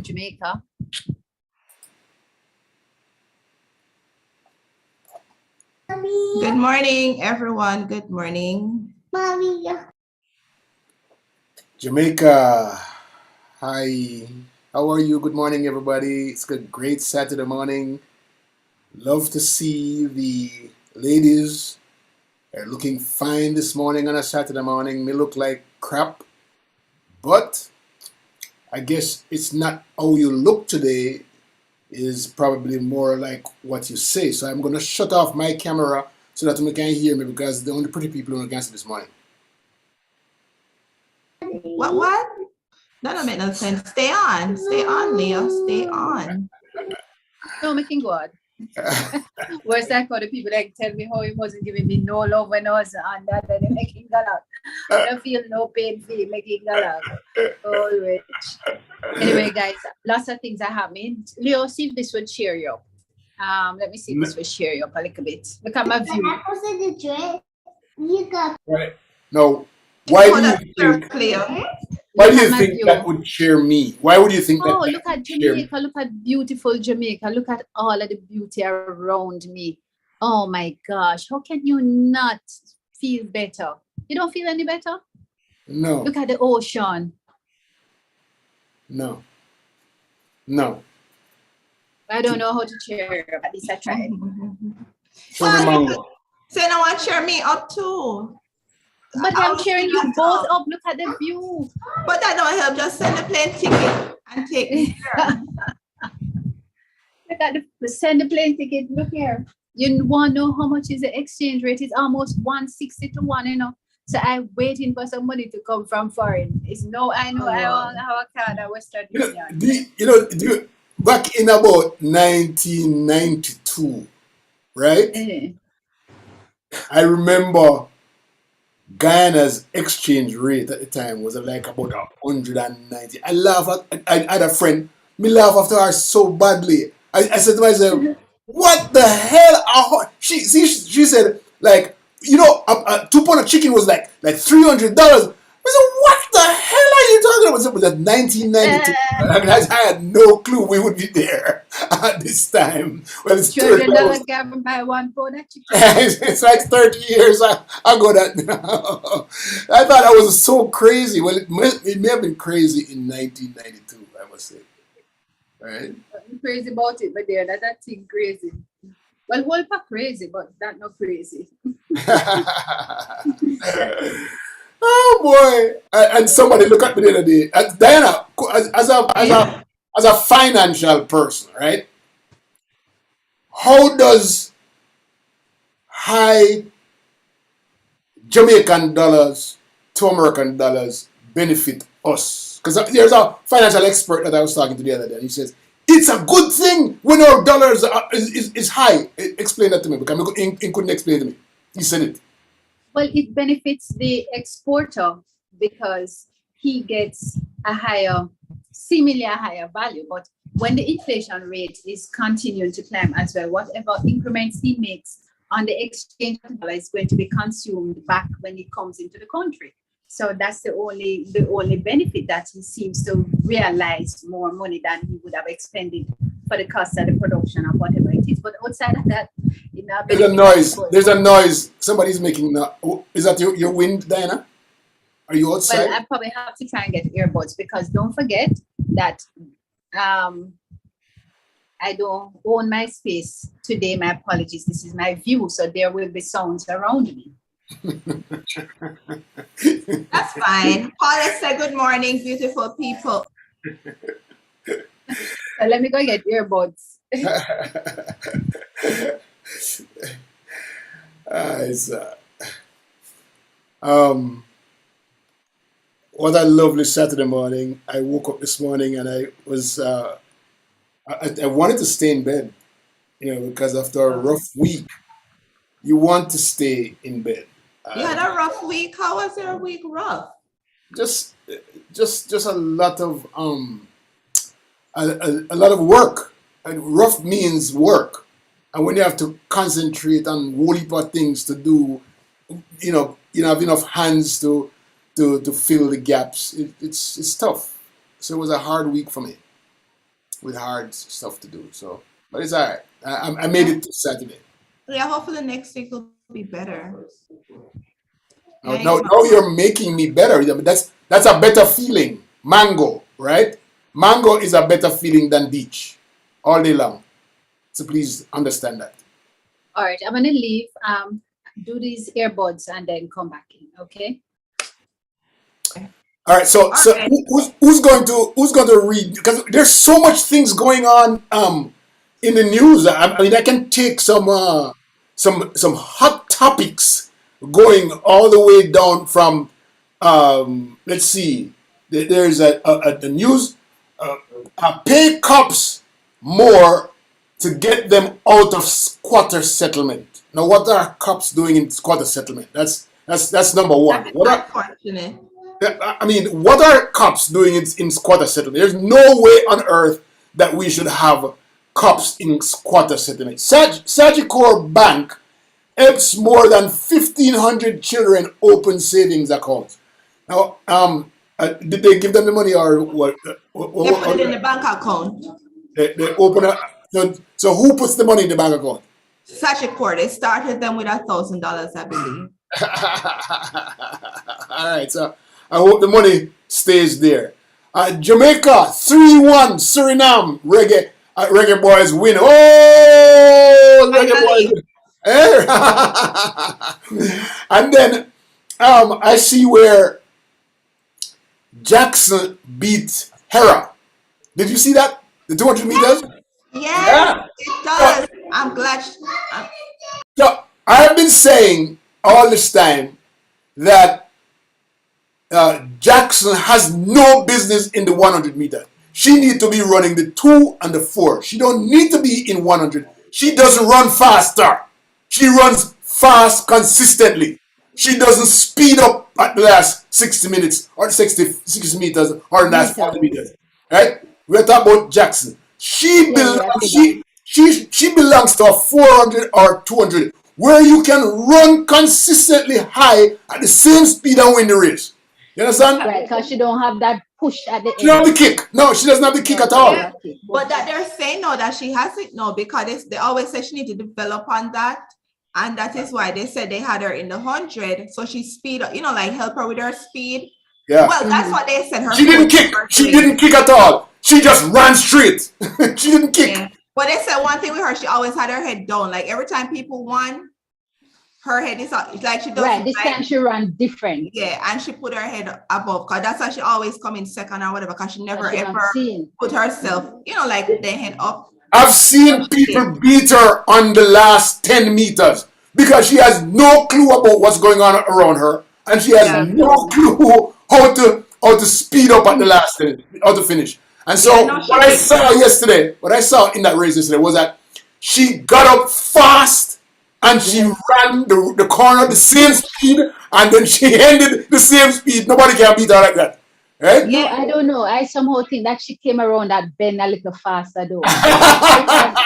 Jamaica. Good morning, everyone. Good morning. Jamaica, hi. How are you? Good morning, everybody. It's a great Saturday morning. Love to see the ladies are looking fine this morning on a Saturday morning. May look like crap, but I guess it's not how you look today, is probably more like what you say. So I'm gonna shut off my camera so that you can hear me because the only pretty people who can see this morning. What? That don't make no sense. Stay on, Leo. Stay on. No, making God. Where's that called? The people like tell me how he wasn't giving me no love when I was on that and then making God out. I don't feel no pain for making God out. Always. Anyway, guys, lots of things are happening. Leo, see if this would cheer you up. Let me see if this will cheer you up a little bit. Look at my view. Right. Now, why do you think? Why do you think that would cheer me? Why would you think that? Oh, look at Jamaica. Look at beautiful Jamaica. Look at all of the beauty around me. Oh my gosh. How can you not feel better? You don't feel any better? No. Look at the ocean. No. I don't know how to cheer, but at least I tried. Say no one cheer me up too. But I'm cheering you both up. Look at the view. But that don't help. Just send the plane ticket and take me there. Look at send the plane ticket. Look here. You want to know how much is the exchange rate? It's almost 160 to 1, you know. So I'm waiting for some money to come from foreign. It's no, I know I don't have a card at Western Union. Back in about 1992, right? I remember Guyana's exchange rate at the time was like about 190. I laugh at, I had a friend, me laugh after her so badly. I said to myself, what the hell? She said, like, you know, a 2 pound of chicken was like $300. I said, what the hell are you talking about? It was 1992. I had no clue we would be there at this time. Well, it's $200 can buy 1 pound of chicken. It's like 30 years ago that now. I thought I was so crazy. Well, it may have been crazy in 1992, I must say. Right? I'm crazy about it, but they're not that thing crazy. Well, Wolper crazy, but that not crazy. Oh boy! And somebody look at me the other day. Diana, as a financial person, right? How does high Jamaican dollars to American dollars benefit us? Because there's a financial expert that I was talking to the other day. And he says it's a good thing when our dollars is high. Explain that to me because he couldn't explain it to me. He said it. Well, it benefits the exporter because he gets seemingly a higher value. But when the inflation rate is continuing to climb as well, whatever increments he makes on the exchange dollar is going to be consumed back when it comes into the country. So that's the only benefit, that he seems to realize more money than he would have expended for the cost of the production of whatever it is. But outside of that, there's a noise. Somebody's making. Is that your wind, Diana? Are you outside? Well, I probably have to try and get earbuds because don't forget that I don't own my space today. My apologies. This is my view, so there will be sounds around me. That's fine. Paula said good morning, beautiful people. So let me go get earbuds. What a lovely Saturday morning. I woke up this morning and I was I wanted to stay in bed, because after a rough week, you want to stay in bed. You had a rough week. How was your week rough? Just a lot of a lot of work. And rough means work, and when you have to concentrate on a whole heap of things to do, you don't have enough hands to fill the gaps. It's tough. So it was a hard week for me. with hard stuff to do. So, but it's all right. I made it to Saturday. Yeah, hopefully next week will be better. Now you're making me better. I mean, that's a better feeling. Mango, right? Mango is a better feeling than beach all day long. So please understand that. All right, I'm gonna leave. Do these earbuds and then come back in. Okay. All right. So right. who's going to read? Because there's so much things going on in the news. I mean, I can take some hot topics going all the way down from let's see. There's a news. Pay cops more to get them out of squatter settlement. Now, what are cops doing in squatter settlement? That's number one. That's unfortunate. I mean, what are cops doing in squatter settlement? There's no way on earth that we should have cops in squatter settlement. Sagicor Bank helps more than 1,500 children open savings accounts. Now, did they give them the money or what? They put it in the bank account. They open a so who puts the money in the bank account? Sagicor. They started them with $1,000, I believe. All right, so I hope the money stays there. Jamaica 3-1 Suriname. Reggae boys win. Oh, reggae boys win. And then I see where Jackson beat Hera. Did you see that? The 200 meters? Yes, it does. I'm glad. So I have been saying all this time that Jackson has no business in the 100 meter. She needs to be running the 2 and the 4. She don't need to be in 100. She doesn't run faster. She runs fast consistently. She doesn't speed up at the last 60 minutes or 60 meters or the last 40 meters. Right? We're talking about Jackson. She belongs to a 400 or 200 where you can run consistently high at the same speed and win the race. You understand? Right, because she don't have that push at the end. She don't have the kick. No, she doesn't have the kick at all. Yeah. But that they're saying no, that she has it now because they always say she need to develop on that. And that is why they said they had her in the 100. So she speed up, like help her with her speed. Yeah. Well, that's what they said. She didn't kick. She didn't kick at all. She just ran straight. She didn't kick. Yeah. But they said one thing with her, she always had her head down. Like every time people won, her head is up. It's like she does. Right, this time she ran different. Yeah, and she put her head above because that's why she always come in second or whatever because she never ever put herself, like the head up. I've seen people beat her on the last 10 meters because she has no clue about what's going on around her and she has no clue how to speed up at the last 10, how to finish. And so what I saw in that race yesterday was that she got up fast and she ran the corner the same speed and then she ended the same speed. Nobody can beat her like that. Right? Yeah, I don't know. I somehow think that she came around that bend a little faster though.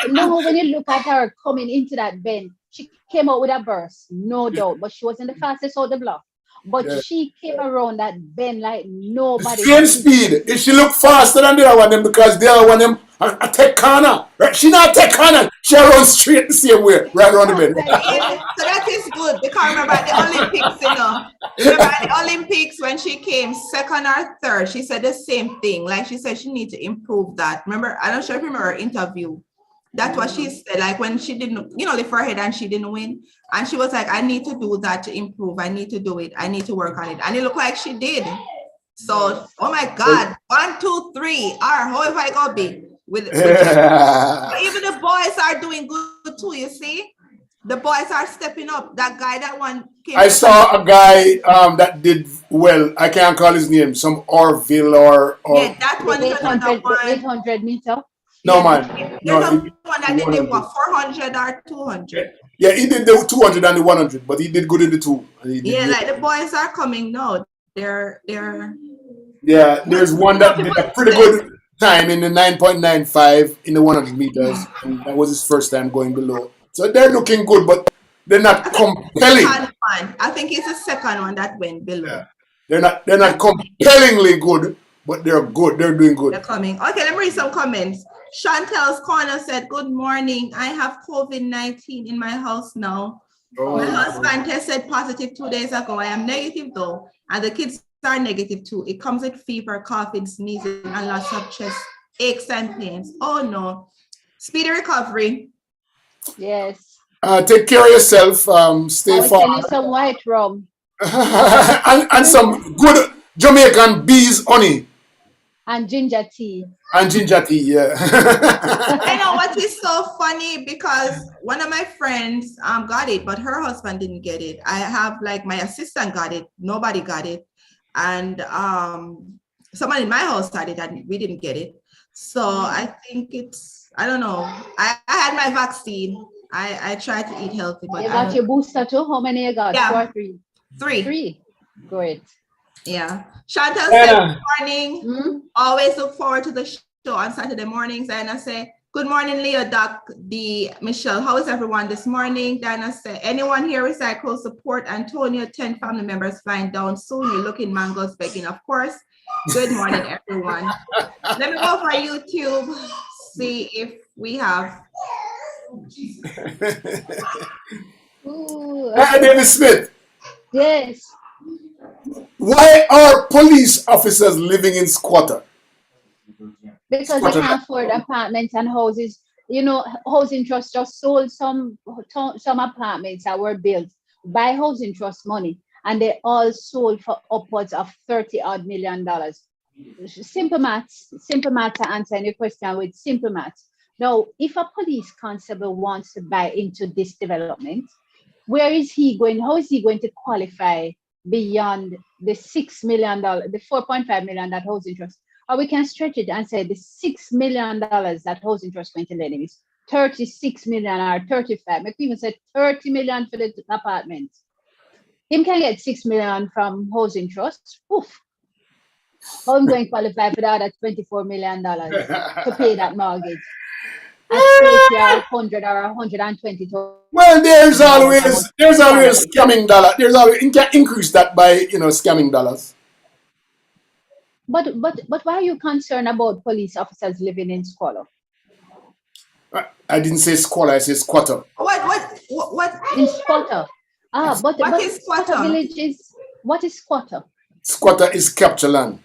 No, when you look at her coming into that bend, she came out with a burst, no doubt. But she wasn't the fastest out the block. But she came around that bend like nobody. Same speed. If she look faster than the other one, them because the other one them a take corner. Right? She not take corner. She runs straight the same way, right around the bend. So that is good because remember at the Olympics, remember at the Olympics when she came second or third, she said the same thing. Like she said she need to improve that. Remember, I'm not sure if you remember her interview. That's what she said, like when she didn't, lift her head and she didn't win. And she was like, I need to do that to improve. I need to do it. I need to work on it. And it looked like she did. So, oh my God, 1, 2, 3, or however I go big. With even the boys are doing good too, you see? The boys are stepping up. That guy, that one came. I saw a guy that did well. I can't call his name. Some Orville or yeah, that one is another one. 800 meter. No, man. There's one that did what, 400 or 200? Yeah, he did the 200 and the 100, but he did good in the 2. Yeah, like the boys are coming now. They're. Yeah, there's one that did a pretty good time in the 9.95 in the 100 meters. And that was his first time going below. So they're looking good, but they're not compelling. I think it's the second one that went below. Yeah. They're not compellingly good, but they're good. They're doing good. They're coming. Okay, let me read some comments. Chantel's Corner said, good morning. I have COVID-19 in my house now. Oh. My husband tested positive 2 days ago. I am negative though, and the kids are negative too. It comes with fever, coughing, sneezing, and lots of chest aches and pains. Oh no. Speedy recovery. Yes. Take care of yourself. Stay far. Send you some white rum. and some good Jamaican bees honey. And ginger tea. And ginger tea, yeah. I know what is so funny, because one of my friends got it, but her husband didn't get it. I have, like, my assistant got it, nobody got it. And someone in my house got it and we didn't get it. So I think it's, I don't know. I had my vaccine. I tried to eat healthy, but you got your booster too? How many you got? Yeah. 2 or 3? 3. 3. Great. Yeah. Chantal said, good morning. Always look forward to the show on Saturday mornings. Diana say, good morning, Leo, Doc, D, Michelle. How is everyone this morning? Diana said, anyone here recycle support Antonio, 10 family members flying down soon. You're looking mangoes begging, of course. Good morning, everyone. Let me go for YouTube, see if we have. Ooh. David Smith, Yes. why are police officers living in squatter? Because they can't afford apartments and houses. You know, Housing Trust just sold some apartments that were built by Housing Trust money, and they all sold for upwards of $30-odd million. Simple maths to answer your question with simple maths. Now, if a police constable wants to buy into this development, where is he going? How is he going to qualify beyond the $6 million, the 4.5 million that Housing Trust? Or we can stretch it and say the $6 million that Housing Trust going to lend him is 36 million or 35. Maybe even say 30 million for the apartment. Him can get 6 million from Housing Trust. Oof. How am going to qualify for the other $24 million to pay that mortgage? At 100 or 120. Well, there's always scamming dollar. There's always, you can increase that by scamming dollars. But why are you concerned about police officers living in squalor? I didn't say squalor, I said squatter. What? In squatter. What is squatter? Village is, what is squatter? Squatter is capture land.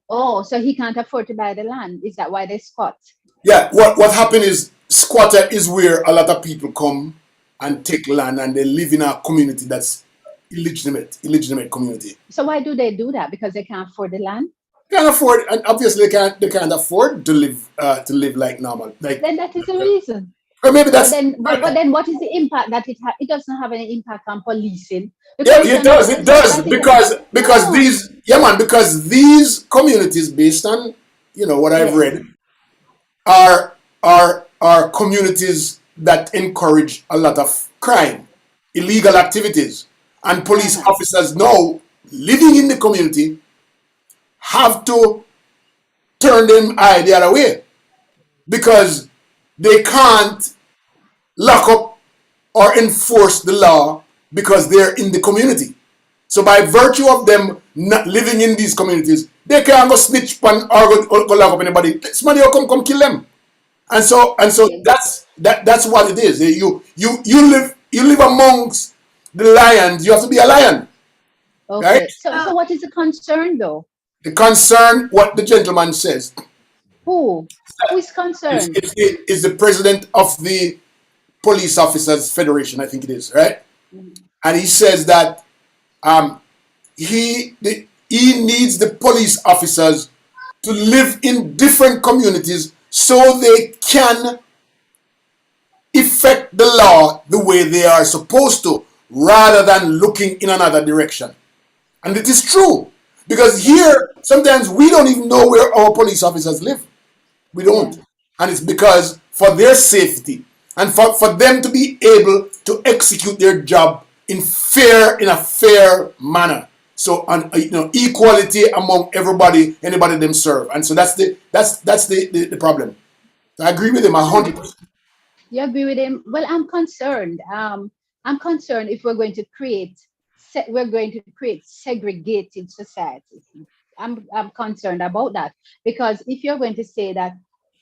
Oh, so he can't afford to buy the land. Is that why they squat? Yeah, what happened is squatter is where a lot of people come and take land and they live in a community that's illegitimate community. So why do they do that? Because they can't afford the land? Can't afford, and obviously they can't afford to live like normal. Like, then that is the reason. Or maybe that's. But then what is the impact that it has? It doesn't have any impact on policing. Yeah, it does because these communities, based on what I've read, are communities that encourage a lot of crime, illegal activities, and police officers now living in the community have to turn them eye the other way because they can't lock up or enforce the law because they're in the community. So by virtue of them not living in these communities, they can't go snitch on or go lock up anybody. Somebody will come kill them. And so that's what it is. You live amongst the lions. You have to be a lion. Okay. Right? So what is the concern though? The concern, what the gentleman says. Who is concerned? Is the president of the Police Officers Federation, I think it is, right? And he says that he needs the police officers to live in different communities so they can effect the law the way they are supposed to, rather than looking in another direction. And it is true, because here sometimes we don't even know where our police officers live. We don't. And it's because for their safety and for them to be able to execute their job in a fair manner. So equality among anybody them serve. And so that's the problem. So I agree with him 100%. You agree with him? Well, I'm concerned. I'm concerned if we're going to create segregated society. I'm concerned about that, because if you're going to say that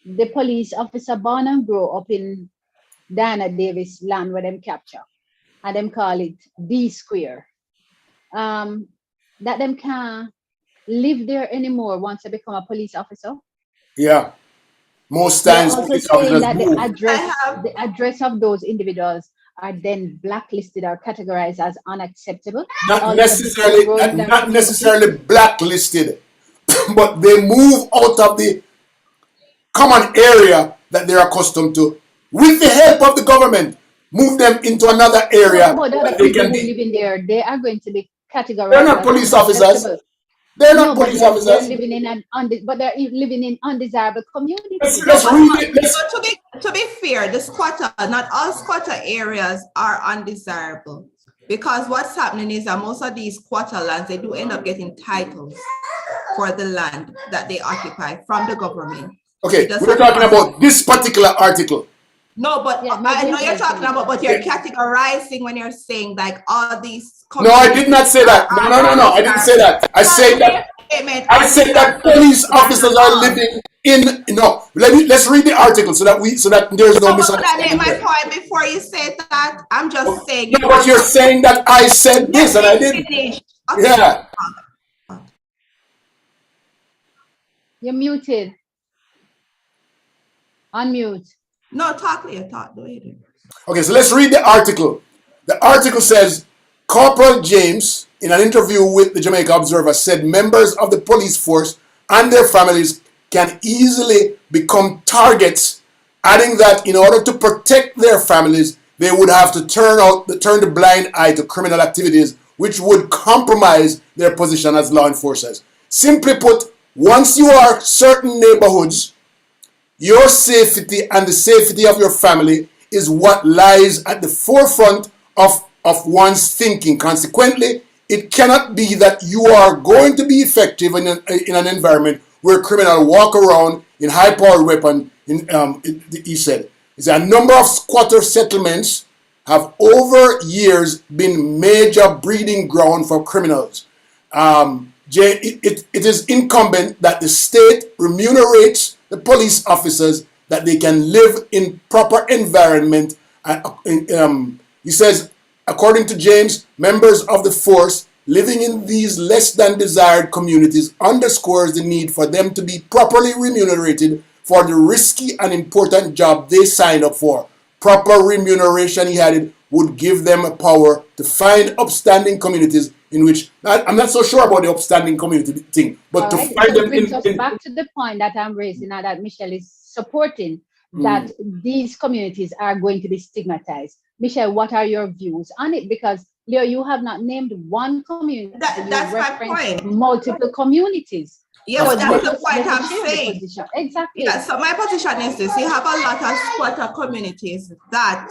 the police officer born and grow up in Diana Davis land where them capture, and them call it D Square. That them can't live there anymore once they become a police officer. Yeah. Most They're times also police saying officers that move. the address of those individuals are then blacklisted or categorized as unacceptable. Not Also, because necessarily, growing in that not community, necessarily blacklisted, but they move out of the common area that they're accustomed to with the help of the government. Move them into another what area about the where other they people can who be. live in there? They are going to be They're categorized not as police officers. unacceptable. They're not No, but police they're officers. living in but they're living in undesirable Let's, communities. No, let's but, read it. Let's, to be fair, the squatter, not all squatter areas are undesirable. Because what's happening is that most of these squatter lands, they do end up getting titles for the land that they occupy from the government. okay, Just we're like talking about this particular article. No, but Yeah, I know maybe you're I'm talking saying about, but you're categorizing when you're saying like all these No, I did not say that. No, no, no, no. I didn't say that. I said that. I said that police officers are living in. No, let's read the article so that there's no No, but could I make misunderstanding my there. point before you say that? I'm just saying No, you but you're saying that I said this and I let me didn't. finish. Okay. Yeah. you're muted. Unmute. No, talk later, talk later. Okay, so let's read the article. The article says Corporal James, in an interview with the Jamaica Observer, said members of the police force and their families can easily become targets, adding that in order to protect their families, they would have to turn the blind eye to criminal activities, which would compromise their position as law enforcers. Simply put, once you are certain neighborhoods, your safety and the safety of your family is what lies at the forefront of one's thinking. Consequently, it cannot be that you are going to be effective in an environment where criminals walk around in high-powered weapons. He said, a number of squatter settlements have over years been major breeding ground for criminals. It is incumbent that the state remunerates the police officers that they can live in proper environment. He says, according to James, members of the force living in these less than desired communities underscores the need for them to be properly remunerated for the risky and important job they signed up for. Proper remuneration, he added, would give them a power to find upstanding communities in which, I'm not so sure about the upstanding community thing, but to find So them it brings us back to the point that I'm raising now, that Michelle is supporting that these communities are going to be stigmatized. Michelle, what are your views on it? Because Leo, you have not named one community. That's my point. Multiple communities. Yeah, but that's the point I'm saying. Exactly. Yeah, so my position is this: you have a lot of squatter communities that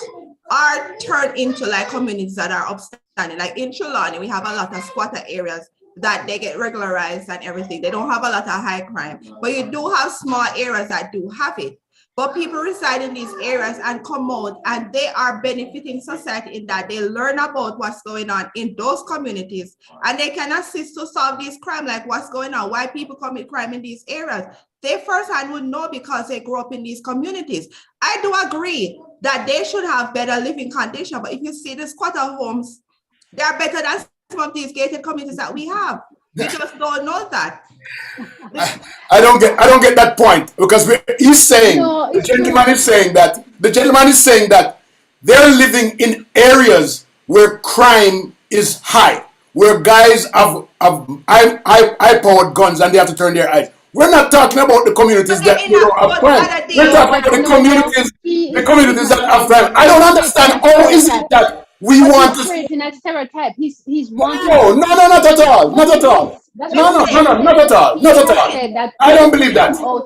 are turned into like communities that are upstanding. Like in Trelawney, we have a lot of squatter areas that they get regularized and everything. They don't have a lot of high crime, but you do have small areas that do have it. But people reside in these areas and come out and they are benefiting society in that they learn about what's going on in those communities and they can assist to solve these crime, like what's going on, why people commit crime in these areas. They firsthand would know because they grew up in these communities. I do agree that they should have better living conditions, but if you see the squatter homes, they are better than some of these gated communities that we have. We just don't know that. I don't get that point, because he's saying, the gentleman is saying that they're living in areas where crime is high, where guys have high-powered guns and they have to turn their eyes. We're not talking about the communities that don't have crime. We're talking about the communities that have crime. I don't understand how is it that we want to creating a stereotype. He's wanting. No, not at all. Not at all. No, not at all. Not at all. I don't believe that. All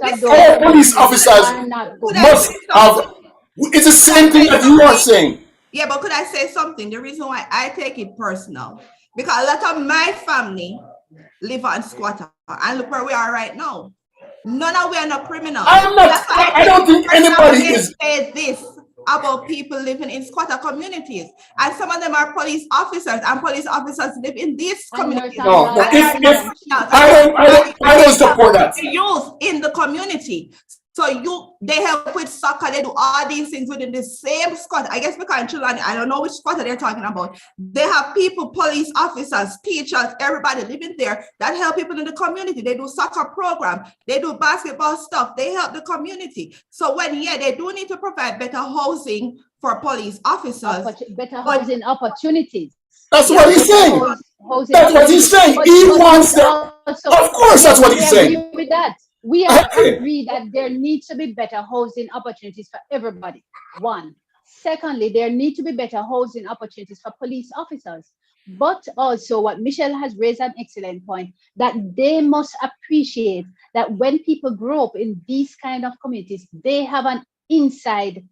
police officers must have. It's the same thing that you are saying. Yeah, but could I say something? The reason why I take it personal, because a lot of my family live on squatter, and look where we are right now. None of we are not criminals. I don't think anybody is. Say this about people living in squatter communities, and some of them are police officers, and police officers live in these communities. No, if I don't support that. Youth in the community. So they help with soccer, they do all these things within the same squad. I guess because in Children, I don't know which squad they're talking about. They have people, police officers, teachers, everybody living there that help people in the community. They do soccer program, they do basketball stuff, they help the community. So they do need to provide better housing for police officers. Better housing opportunities. That's what he's saying. That's what he's saying. He wants that. Of course, that's what he's saying. With that. We agree that there needs to be better housing opportunities for everybody. One. Secondly, there need to be better housing opportunities for police officers. But also what Michelle has raised an excellent point, that they must appreciate that when people grow up in these kind of communities, they have an inside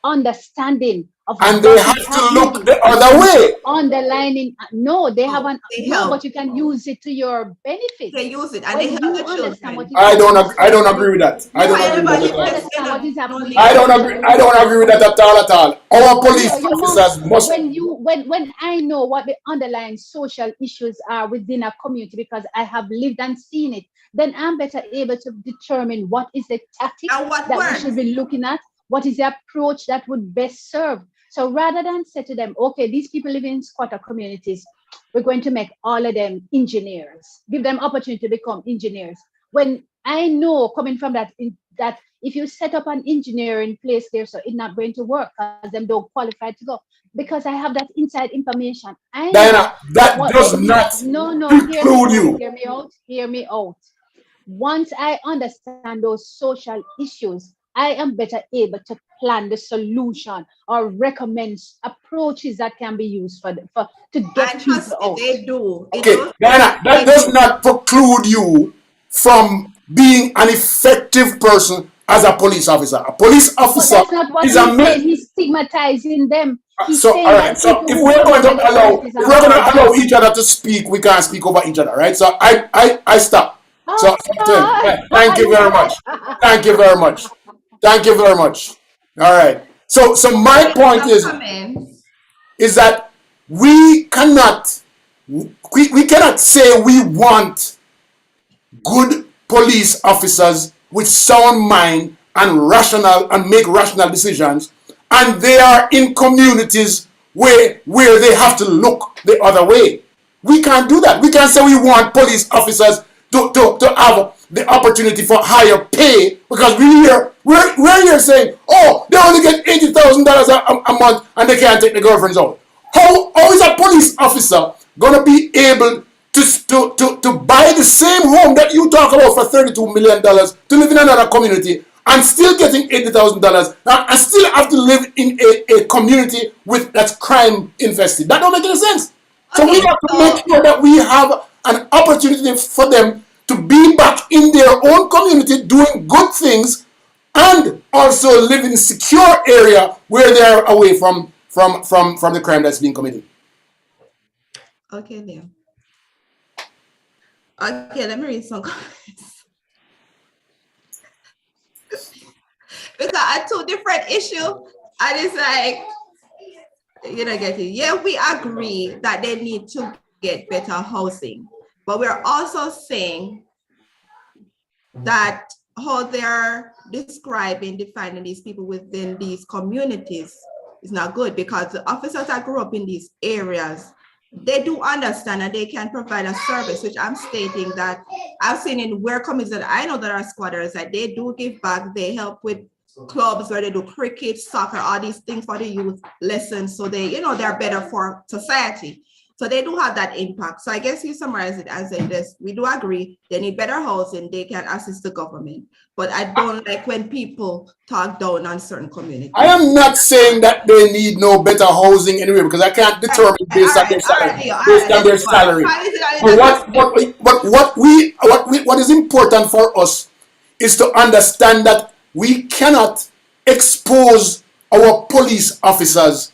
understanding of, and they have to look the other way. Underlining, no, they haven't. No, but you can use it to your benefit. They use it, and they help the children. I don't agree with that. I don't agree with that. I don't agree with that at all. Our police officers must. When I know what the underlying social issues are within a community, because I have lived and seen it, then I'm better able to determine what is the tactic that we should be looking at. What is the approach that would best serve? So rather than say to them, okay, these people live in squatter communities, we're going to make all of them engineers, give them opportunity to become engineers. When I know coming from that if you set up an engineering place there, so it's not going to work because them don't qualify to go. Because I have that inside information. Diana, that does not include you. Hear me out. Once I understand those social issues, I am better able to plan the solution or recommend approaches that can be used to get people out. They do. Okay, Diana, that does not preclude you from being an effective person as a police officer. A police officer that's not what he's stigmatizing them. So if we're going to allow each other to speak, we can't speak over each other, right? So I stop. So thank you very much. Thank you very much. Thank you very much. All right. So my point is that we cannot say we want good police officers with sound mind and make rational decisions, and they are in communities where they have to look the other way. We can't do that. We can't say we want police officers to have the opportunity for higher pay, because we're here saying, oh, they only get $80,000 a month and they can't take the girlfriends out. How is a police officer gonna be able to buy the same home that you talk about for $32 million to live in another community and still getting $80,000 and still have to live in a community that's crime infested? That don't make any sense. So we have to make sure that we have an opportunity for them to be back in their own community doing good things, and also live in a secure area where they're away from the crime that's being committed. Okay, then. Okay, let me read some comments. Because I two different issues, and it's like, you don't get it. Yeah, we agree that they need to get better housing. But we're also saying that how they're defining these people within these communities is not good, because the officers that grew up in these areas, they do understand and they can provide a service, which I'm stating that I've seen in where communities that I know that are squatters, that they do give back. They help with clubs where they do cricket, soccer, all these things for the youth lessons. So they're better for society. So they do have that impact. So I guess you summarize it as saying this: we do agree they need better housing, they can assist the government. But I don't like when people talk down on certain communities. I am not saying that they need no better housing anyway, because I can't determine based on their salary. But what is important for us is to understand that we cannot expose our police officers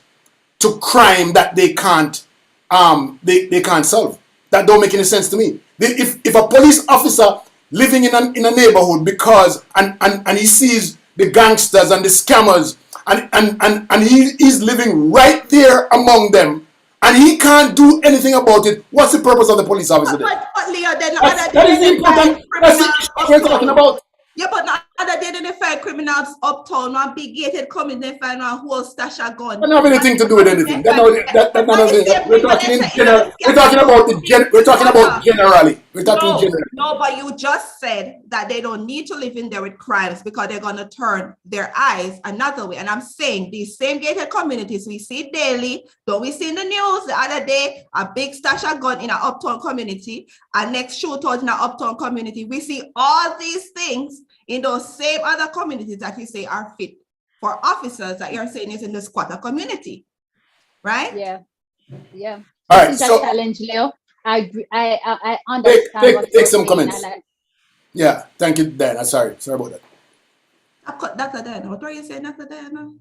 to crime that they can't solve. That don't make any sense to me. If a police officer living in a neighborhood and he sees the gangsters and the scammers and he's living right there among them and he can't do anything about it, what's the purpose of the police officer? But Leo, that is the important. That's the issue we're talking about. Yeah, but not Other day they find criminals uptown, one big gated community, they find one whole stash of gun. That don't have anything to do with anything. That not But the nothing. same We're people talking they in say, general. We're talking about we're talking about generally. We're talking generally. No, but you just said that they don't need to live in there with crimes because they're gonna turn their eyes another way. And I'm saying these same gated communities we see daily. Don't we see in the news the other day a big stash of gun in an uptown community, a next shootout in an uptown community? We see all these things in those same other communities that you say are fit for officers that you're saying is in the squatter community, right? Yeah. All This right, is a so challenge, Leo. I understand what take you're some saying, comments. and Yeah, thank you, Diana. Sorry about that. I've got Dr. Diana. What were you saying, Dr. Diana?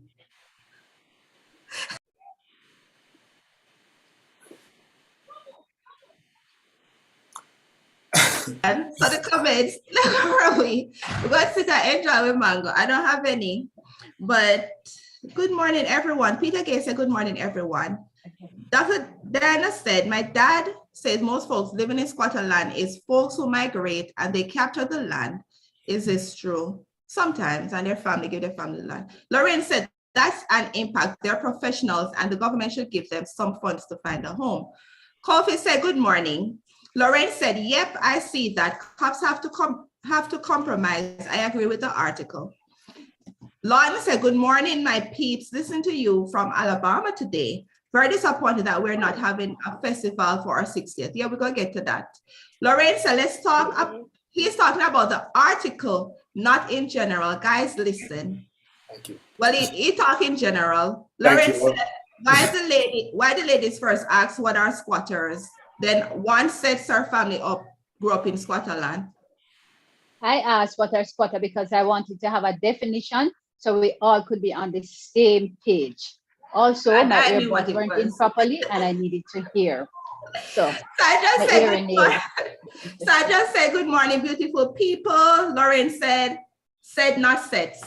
And so the comments, where are we? We're going to sit and enjoy with mango. I don't have any, but good morning, everyone. Peter Gay said, good morning, everyone. Dr. Diana said, my dad says most folks living in squatter land is folks who migrate and they capture the land. Is this true? Sometimes, and their family give their family land. Lorraine said, that's an impact. They're professionals and the government should give them some funds to find a home. Kofi said, good morning. Lorraine said, yep, I see that. Cops have to compromise. I agree with the article. Lauren said, good morning, my peeps. Listen to you from Alabama today. Very disappointed that we're not having a festival for our 60th. Yeah, we're going to get to that. Lorraine said, let's talk. He's talking about the article, not in general. Guys, listen. Thank you. Well, he talk in general. Lorraine said, why the ladies first asked what are squatters? Then one sets her family up, grew up in squatter land. I asked what are squatter because I wanted to have a definition so we all could be on the same page. Also, And my I knew what earbuds it weren't was. in properly and I needed to hear. So I just my said hearing good aid. morning. So I just said good morning, beautiful people. Lauren said not sets.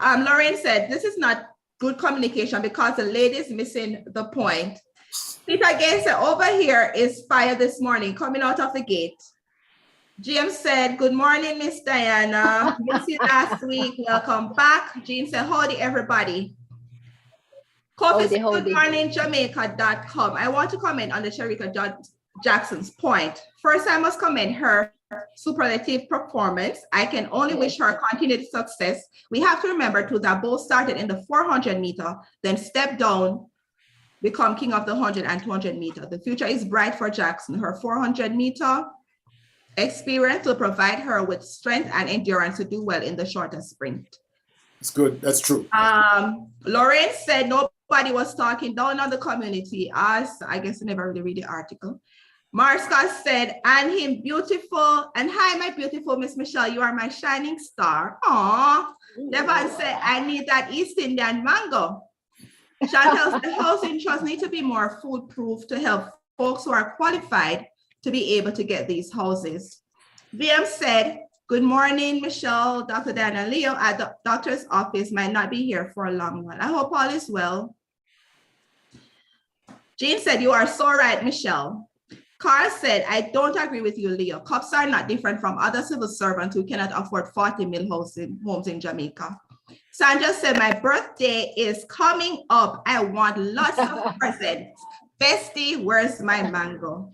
Lauren said this is not good communication because the lady is missing the point. Peter Gay said over here is fire this morning coming out of the gate. James said, good morning, Miss Diana. Missed you last week. Welcome back. Jean said, howdy, everybody. Coffee said, good morning, Jamaica.com. I want to comment on the Sharika Jackson's point. First, I must commend her superlative performance. I can only wish her continued success. We have to remember too that both started in the 400 meter, then stepped down, become king of the 100 and 200 meter. The future is bright for Jackson. Her 400 meter experience will provide her with strength and endurance to do well in the shorter sprint. It's good. That's true. Lawrence said nobody was talking down on the community. As I guess I never really read the article. Marska said, and him beautiful. And hi, my beautiful Miss Michelle. You are my shining star. Aww. Devon said, I need that East Indian mango. Chantel said, housing trusts need to be more foolproof to help folks who are qualified to be able to get these houses. VM said, good morning, Michelle, Dr. Diana. Leo at the doctor's office might not be here for a long while. I hope all is well. Jean said, you are so right, Michelle. Carl said, I don't agree with you, Leo. Cops are not different from other civil servants who cannot afford 40 mil homes in Jamaica. Sandra said, my birthday is coming up. I want lots of presents. Bestie, where's my mango?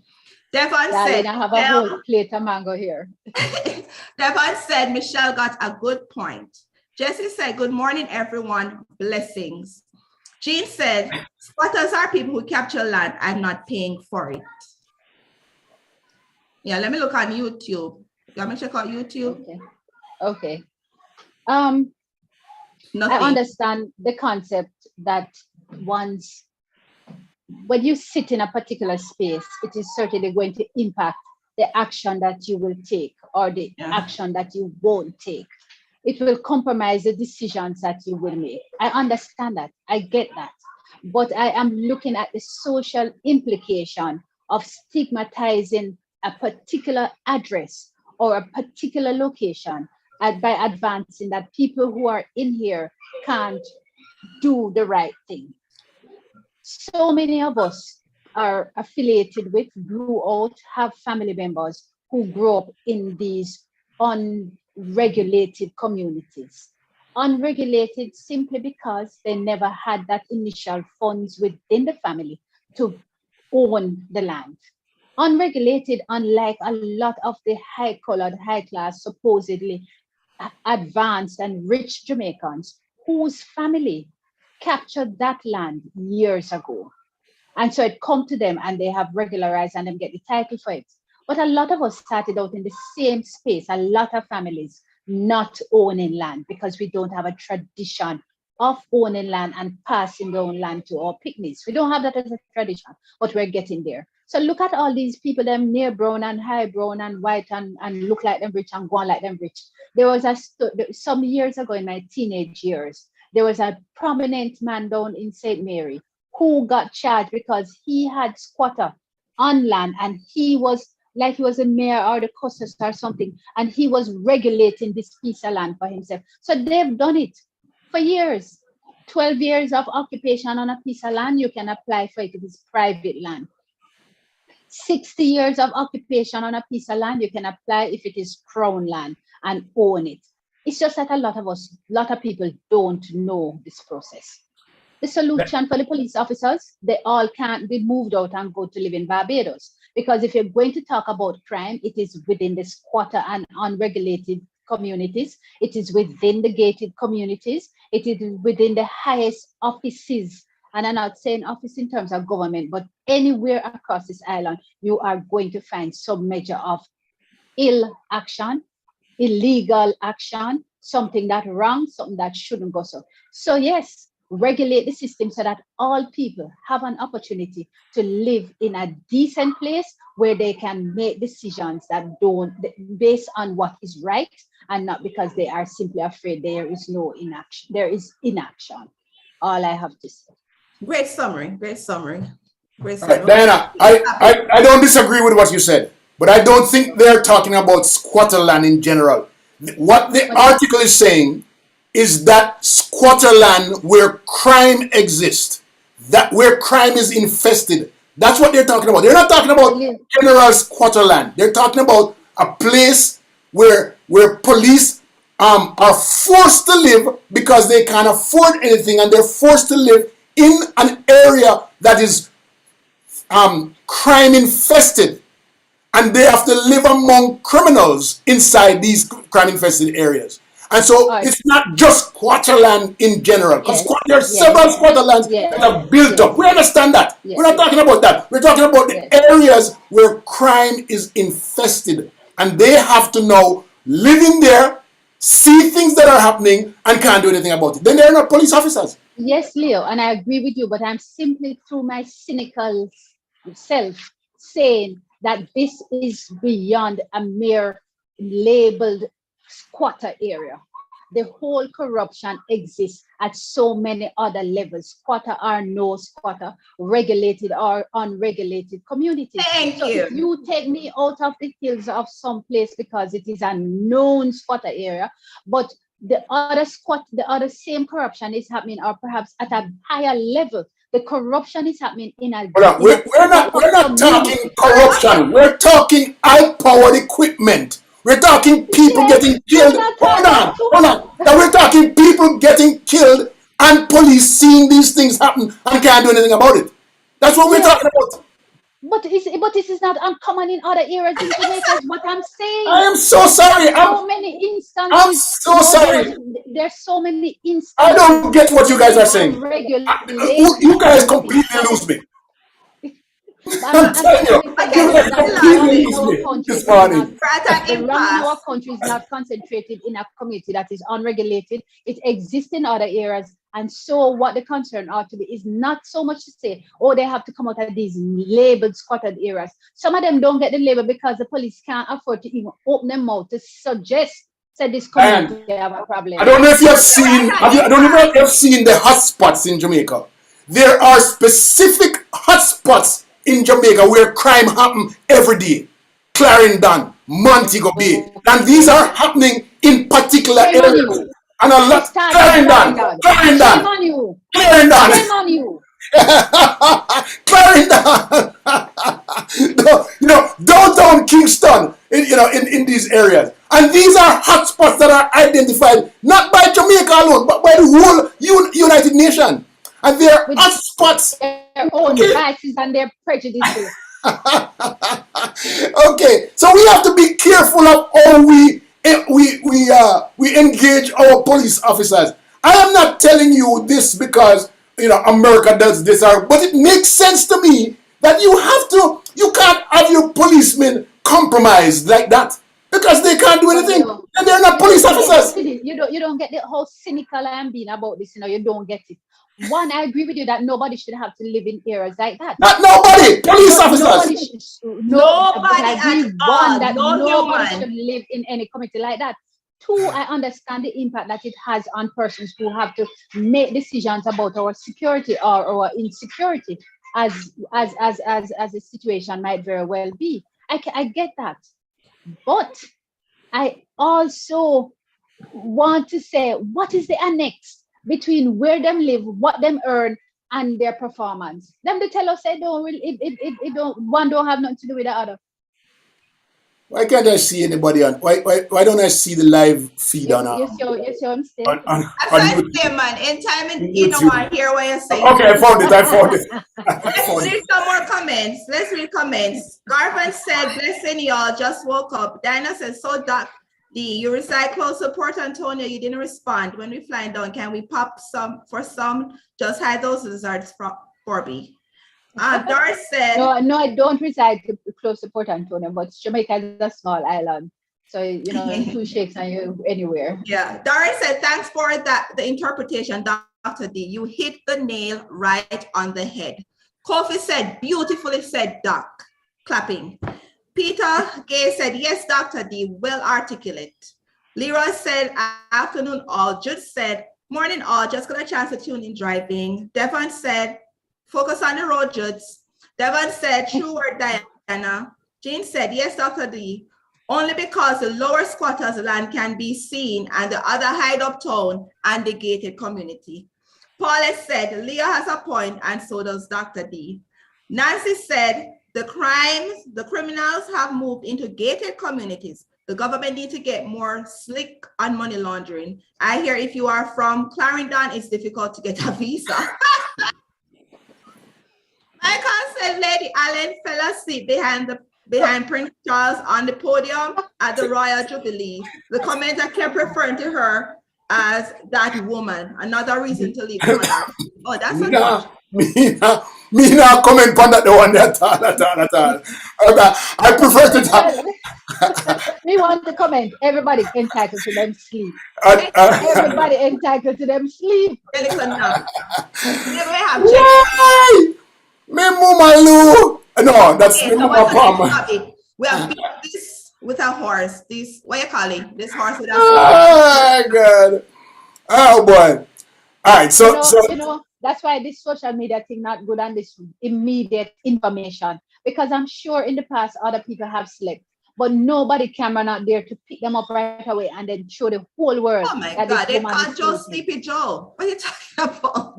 Devon said, I have a whole plate of mango here. Devon said, Michelle got a good point. Jesse said, good morning, everyone. Blessings. Jean said, squatters are people who capture land and not paying for it. Yeah, let me look on YouTube. You want me to check out YouTube? Okay. Nothing. I understand the concept that once when you sit in a particular space, it is certainly going to impact the action that you will take or the action that you won't take. It will compromise the decisions that you will make. I understand that. I get that. But I am looking at the social implication of stigmatizing a particular address or a particular location by advancing that people who are in here can't do the right thing. So many of us are affiliated with, grew out, have family members who grew up in these regulated communities. Unregulated simply because they never had that initial funds within the family to own the land. Unregulated, unlike a lot of the high colored, high class, supposedly advanced and rich Jamaicans whose family captured that land years ago. And so it come to them and they have regularized and then get the title for it. But a lot of us started out in the same space, a lot of families not owning land because we don't have a tradition of owning land and passing down land to our picnics. We don't have that as a tradition, but we're getting there. So look at all these people, them near brown and high brown and white and look like them rich and go on like them rich. There was some years ago in my teenage years, there was a prominent man down in St. Mary who got charged because he had squatter on land and he was like he was a mayor or the custos or something, and he was regulating this piece of land for himself. So they've done it for years. 12 years of occupation on a piece of land, you can apply for it if it's private land. 60 years of occupation on a piece of land, you can apply if it is crown land and own it. It's just that a lot of people don't know this process. The solution for the police officers, they all can't be moved out and go to live in Barbados. Because if you're going to talk about crime, it is within the squatter and unregulated communities. It is within the gated communities. It is within the highest offices. And I'm not saying office in terms of government, but anywhere across this island, you are going to find some measure of ill action, illegal action, something that wrong, something that shouldn't go so. So yes, regulate the system so that all people have an opportunity to live in a decent place where they can make decisions that don't based on what is right and not because they are simply afraid there is no inaction. There is inaction. All I have to say. Great summary. Great summary. Great All right, summary. Diana, I don't disagree with what you said, but I don't think they're talking about squatter land in general. What the article is saying is that squatter land where crime exists, that where crime is infested. That's what they're talking about. They're not talking about general squatter land. They're talking about a place where police are forced to live because they can't afford anything and they're forced to live in an area that is crime infested, and they have to live among criminals inside these crime infested areas. And so it's not just squatter land in general, because there are several squatter lands that are built up. We understand that. We're not talking about that. We're talking about the areas where crime is infested, and they have to now live in there, see things that are happening, and can't do anything about it. Then they're not police officers. Yes, Leo, and I agree with you, but I'm simply through my cynical self saying that this is beyond a mere labeled squatter area. The whole corruption exists at so many other levels, squatter or no squatter, regulated or unregulated communities. Thank you. If you take me out of the hills of some place because it is a known squatter area, but the other same corruption is happening, or perhaps at a higher level. The corruption is happening in a. We're not talking corruption. We're talking high-powered equipment. We're talking people getting killed. Hold on. Now we're talking people getting killed and police seeing these things happen and can't do anything about it. That's what we're talking about. But this is not uncommon in other areas in Jamaica. What I'm saying. I am so sorry. So many instances. I'm so sorry. There's so many instances. I don't get what you guys are saying. You guys completely lose me. I'm telling you, you guys completely lose me this morning. The wrong in our country is not concentrated in a community that is unregulated. It exists in other areas. And so what the concern ought to be is not so much to say, oh, they have to come out of these labeled squatted areas. Some of them don't get the label because the police can't afford to even open their mouth to suggest that this community they have a problem. I don't know if you have seen, I don't know if you have seen the hotspots in Jamaica. There are specific hotspots in Jamaica where crime happens every day. Clarendon, Montego Bay. And these are happening in particular areas. And a lot. Clarendon. Shame on you. Clarendon. You know, downtown Kingston. in these areas. And these are hotspots that are identified not by Jamaica alone, but by the whole United Nations. And they are With hotspots. their own biases and their prejudices. Okay, so we have to be careful of how we engage our police officers. I am not telling you this because America does this, but it makes sense to me that you can't have your policemen compromised like that because they can't do anything and they're not police officers. You don't get the whole cynical I am being about this. You don't get it. One, I agree with you that nobody should have to live in areas like that. Not nobody, police officers. Nobody I agree, at all. one, that No nobody human. should live in any community like that. Two, I understand the impact that it has on persons who have to make decisions about our security or our insecurity, as the situation might very well be. I get that, but I also want to say, what is the annex between where them live, what them earn, and their performance? Them to tell us they don't really, it don't, one don't have nothing to do with the other. Why can't I see anybody on? Why don't I see the live feed on You see what I'm saying? on That's what I YouTube? say, man. In time, On you know YouTube. what? Hear what you're saying. Okay, I found it. Let's read some more comments. Let's read comments. Garvin said, blessing y'all, just woke up. Dinah says, so Doc D, you reside close to Port Antonio, you didn't respond. When we flying down, can we pop some for some? Just hide those desserts for me. Doris said, No, I don't reside close to Port Antonio, but Jamaica is a small island. So, two shakes and you're anywhere. yeah. Doris said, thanks for the interpretation, Dr. D. You hit the nail right on the head. Kofi said, beautifully said, Doc. Clapping. Peter Gay said, yes, Dr. D, well articulate. Leroy said, afternoon all. Jude said, morning all, just got a chance to tune in driving. Devon said, focus on the road, Jude. Devon said, true word, Diana. Jean said, yes, Dr. D, only because the lower squatters land can be seen and the other hide uptown and the gated community. Paulette said, Leah has a point and so does Dr. D. Nancy said, the criminals have moved into gated communities. The government needs to get more slick on money laundering. I hear if you are from Clarendon, it's difficult to get a visa. Michael said, Lady Allen fell asleep behind Prince Charles on the podium at the Royal Jubilee. The commenter kept referring to her as that woman. Another reason to leave. Oh, that's me not comment on that one at all. I prefer to talk. We want to comment. Everybody entitled to them sleep. Everybody entitled to them sleep. Why? Me mama Lou. No, that's me mama Palmer. We have beat this with a horse. This, what you call it? This horse with a oh God. Oh boy. All right, so that's why this social media thing not good on this immediate information, because I'm sure in the past other people have slept, but nobody camera not there to pick them up right away and then show the whole world. Oh my God, they caught Joe Sleepy Joe. What are you talking about?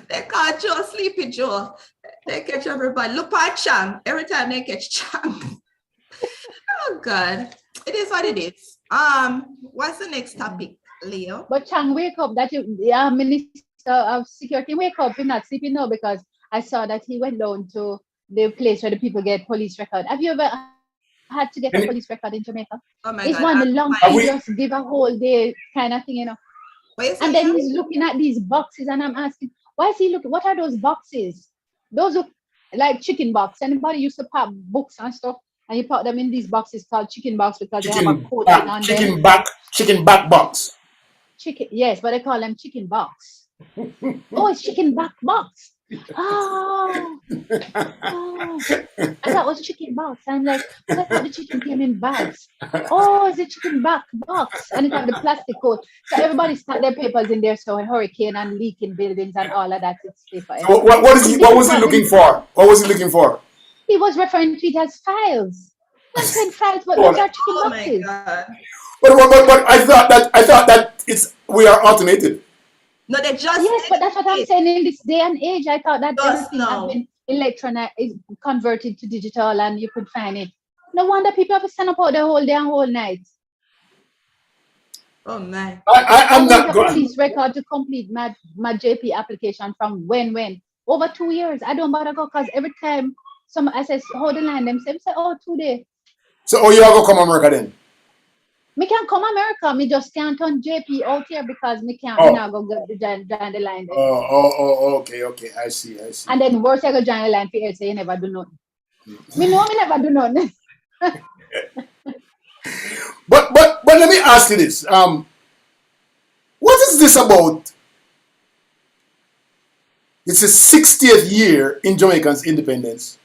They caught Joe Sleepy Joe. They catch everybody. Look at Chang. Every time they catch Chang. Oh God. It is what it is. What's the next topic, Leo? But Chang, wake up. That Minister of Security, wake up. You're not sleeping now, because I saw that he went down to the place where the people get police record. Have you ever had to get a police record in Jamaica? Oh my it's God. One of the long thing, just give a whole day kind of thing, And then he's looking at these boxes, and I'm asking, why is he looking? What are those boxes? Those look like chicken box. Anybody used to pack books and stuff, and you put them in these boxes called chicken box because they have a coating on them. Chicken back box. Chicken, yes, but they call them chicken box. Oh, it's chicken back box. Oh, I thought it was chicken box. I'm like, I thought the chicken came in bags. Oh, it's a chicken back box, and it had the plastic coat. So everybody stuck their papers in there. So a hurricane and leaking buildings and all of that. It's safer. So what was he looking for? What was he looking for? He was referring to it as files. Not saying files, but those are chicken boxes. But I thought that we are automated. No, they just yes, but that's what I'm saying. In this day and age, I thought that everything has been electronic, is converted to digital, and you could find it. No wonder people have to stand up out the whole day and whole night. Oh man. I'm I not need a going. police record to complete my JP application from when? Over 2 years. I don't bother go because every time I say, hold the line, them say, oh, 2 days. So, oh, you are going to come America then? Me can come America. Me just can't turn JP out here because me can't. Oh. Me not go join the line. Okay. I see. And then worse, I go join the line for you say you never do nothing. Me know me never do nothing. But let me ask you this. What is this about? It's the 60th year in Jamaica's independence,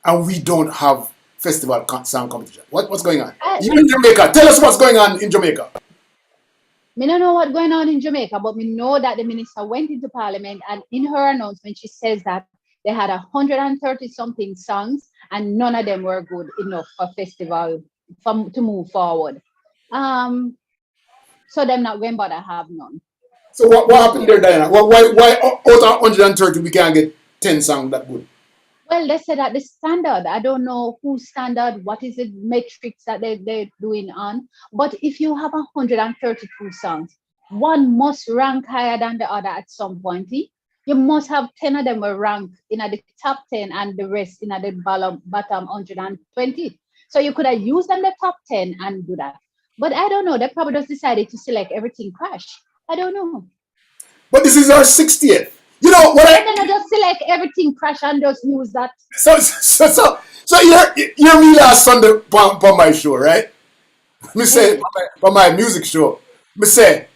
and we don't have festival song competition. What's going on? You in Jamaica? Tell us what's going on in Jamaica. Me don't know what's going on in Jamaica, but me know that the minister went into parliament, and in her announcement, she says that they had 130 something songs, and none of them were good enough for festival to move forward. So them not going bother have none. So what happened there, Diana? Why out of 130 we can't get 10 songs that good? Well, they said that the standard, I don't know whose standard, what is the metrics that they're doing on, but if you have 132 songs, one must rank higher than the other at some point. You must have 10 of them will rank in the top 10 and the rest in the bottom 120. So you could have used them the top 10 and do that. But I don't know, they probably just decided to select everything crash. I don't know. But this is our 60th. You know what And then I just select everything crash and just use that. So you're me last Sunday on my show, right? Me say on my music show. Me say,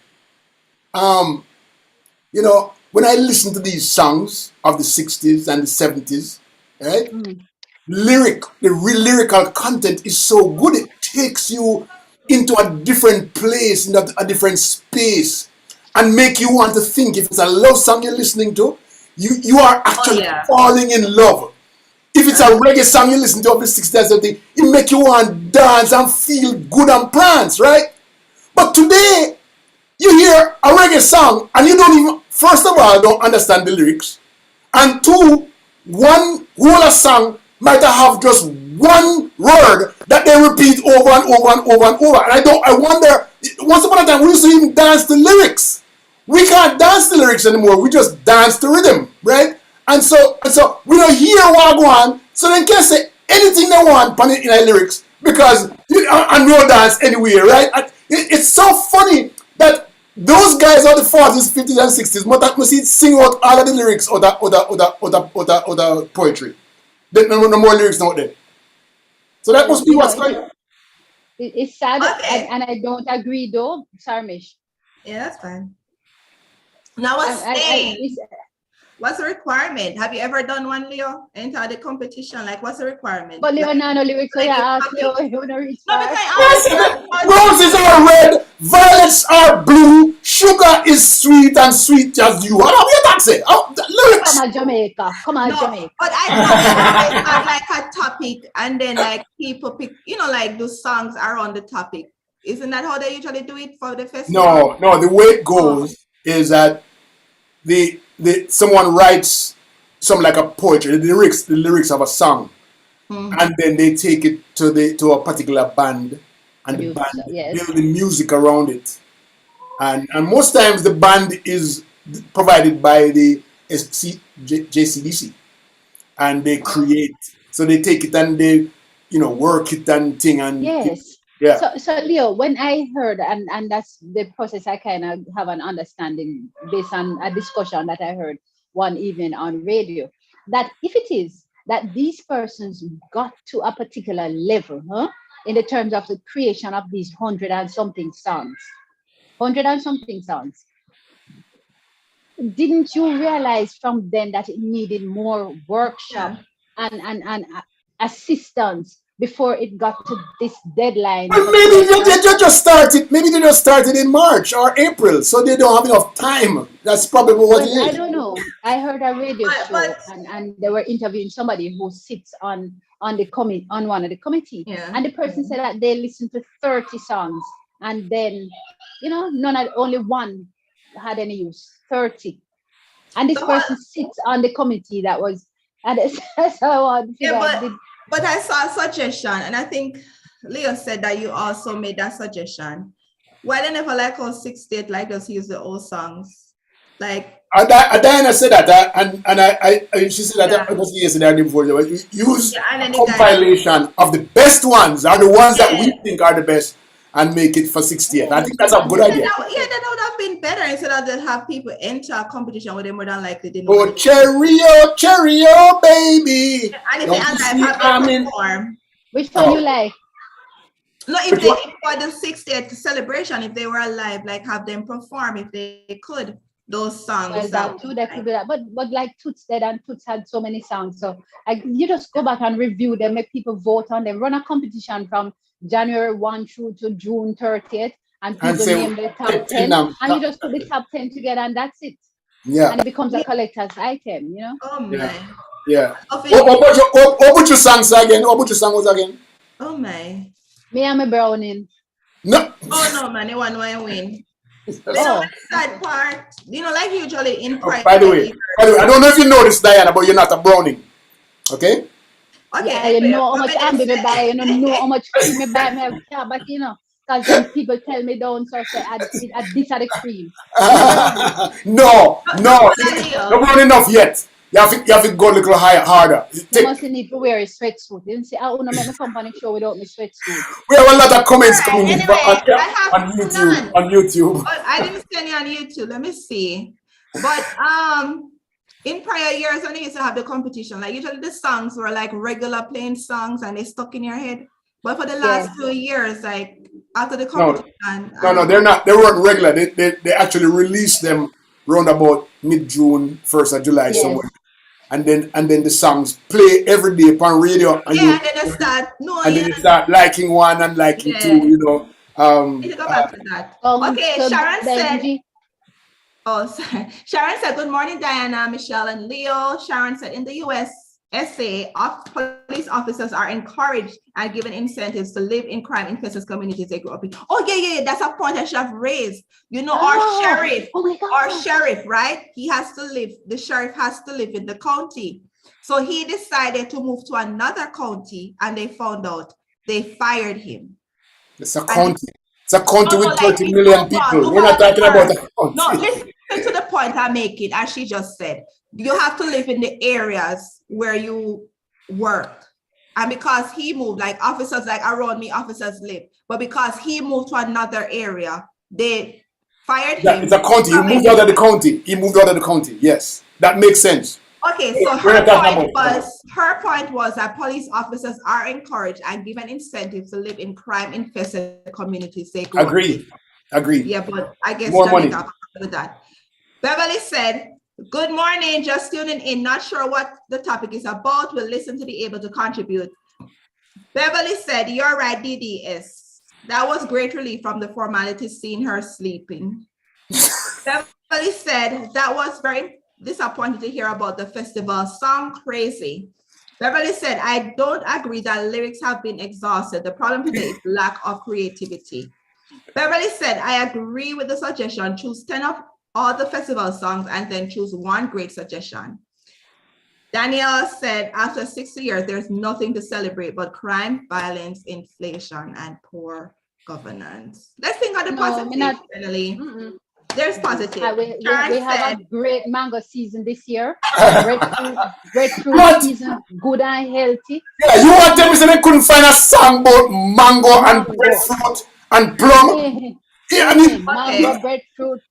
you know, when I listen to these songs of the 60s and the 70s, right? The lyrical content is so good. It takes you into a different place, into a different space, and make you want to think. If it's a love song you're listening to, you are actually falling in love. If it's a reggae song you listen to of the 60s or something, it make you want to dance and feel good and prance, right? But today, you hear a reggae song and you don't even, first of all, don't understand the lyrics. And two, one whole song might have just one word that they repeat over and over and over and over. And I wonder, once upon a time we used to even dance the lyrics. We can't dance the lyrics anymore. We just dance the rhythm, right? And so we don't hear what go on. So they can say anything they want in the lyrics because and we'll dance anywhere, right? It's so funny that those guys of the 40s, 50s, and 60s must sing out all of the lyrics or the poetry. There's no more lyrics out there. So that must be what's going on. It's sad, and I don't agree though. Sorry, Mish. Yeah, that's fine. Now, what's the requirement? Have you ever done one, Leo? Enter the competition? Like, what's the requirement? But Leo, no lyrics. So yeah, Leo, you wanna reach roses are red, violets are blue, sugar is sweet and sweet as you. How do you say? Lyrics. Come on, Jamaica. But I have like a topic, and then like people pick, like do songs around the topic. Isn't that how they usually do it for the festival? No. The way it goes is that someone writes some like a poetry, the lyrics of a song, and then they take it to a particular band, and the band build the music around it, and most times the band is provided by the JCDC, and they create. So they take it and they work it and thing and Yeah. So Leo, when I heard, and that's the process, I kind of have an understanding based on a discussion that I heard one evening on radio, that if it is that these persons got to a particular level, in the terms of the creation of these 100 and something songs, didn't you realize from then that it needed more workshop and assistance before it got to this deadline? Well, maybe they just started in March or April, so they don't have enough time. That's probably what it is. I don't know. I heard a radio show and they were interviewing somebody who sits on one of the committee, and the person said that they listened to 30 songs, and then only one had any use. 30, and this person sits on the committee that was, and so But I saw a suggestion, and I think Leo said that you also made that suggestion. Why they never like all 68 like us use the old songs? Like, Diana said that, she said that yeah, it was yesterday or the day before. You use yeah, and a then the guy, compilation of the best ones, are the ones that we yeah, think are the best, and make it for 68. I Oh, think that's a good idea. that would have been better instead of that have people enter a competition where they more than likely didn't know Oh, anything. Cheerio, baby. And if they Don't are you alive, see have I'm them in? perform. which one you Oh, like? No, if which they one? for the 60th celebration, if they were alive, like have them perform if they could those Well, songs that that too, that could be that. But like Toots did, and Toots had so many songs. So like you just go back and review them, make people vote on them, run a competition from January 1 through to June 30th, and And people say, name the top take 10 10, them. and you just put the top 10 together, and that's it. Yeah, And it becomes a yeah. collector's item, you know? Oh yeah, my. yeah. Often, What about your songs again? What about your songs again? oh my. Me and my browning. No. Oh no, man, they want to win. But you know, Oh, the sad part, you know, like usually in Oh, private. by the way, I don't know if you know this, Diana, but you're not a browning. Okay? Okay, yeah, you anyway, know how what much we I'm just baby buy, you know say. how much cream me buy me have care, but you know, because then people tell me down, so say I this are the cream. I'm a brownie. No, No, no, but you're not enough yet. You have to go a little higher, harder. You must need to wear a sweatsuit. You see, I wanna make my company show without my sweatsuit. We have a lot of all comments right. coming in Anyway, I have on YouTube. none. On YouTube. Oh, I didn't see any on YouTube. Let me see. But in prior years when they used to have the competition, like usually the songs were like regular plain songs and they stuck in your head. But for the last Yeah. 2 years, like after the No, competition, no, they're not. They weren't regular. They actually released them round about mid-June, 1st of July Yes. somewhere. And then the songs play every day on radio, and yeah, and then they start and knowing, then you start liking one and liking two. yeah. Um, Need to go back to that. Okay, So Sharon said, Benji, oh, sorry. Sharon said, good morning, Diana, Michelle, and Leo. Sharon said, in the US, SA, police officers are encouraged and given incentives to live in crime-infested communities they grew up in. Oh, yeah. That's a point I should have raised. You know, our sheriff, oh my God. right? The sheriff has to live in the county. So he decided to move to another county and they found out they fired him. it's a And county. It's a county with like 30 million people. We're not talking about a no, county. listen to the point I'm making, as she just said. You have to live in the areas where you work. And because he moved, like officers like around me, officers live. But because he moved to another area, they fired Yeah, him. it's a county. He moved out of the county. Yes, that makes sense. Okay, so her point was that police officers are encouraged and given incentives to live in crime-infested communities. They go Agreed. Yeah, but I guess More money. Jamaica with that. Beverly said, good morning, just tuning in. Not sure what the topic is about. We'll listen to be able to contribute. Beverly said, you're right, DDS. That was great relief from the formality seeing her sleeping. Beverly said, that was very disappointed to hear about the festival song Crazy. Beverly said, I don't agree that lyrics have been exhausted. The problem today is lack of creativity. Beverly said, I agree with the suggestion. Choose 10 of all the festival songs and then choose one great suggestion. Danielle said, after 60 years, there's nothing to celebrate but crime, violence, inflation, and poor governance. Let's think of the positive, finally. There's positive. We have a great mango season this year. Breadfruit season, good and healthy. Yeah, you want them to say they couldn't find a song about mango and breadfruit and plum. Yeah, I mean, mango, breadfruit.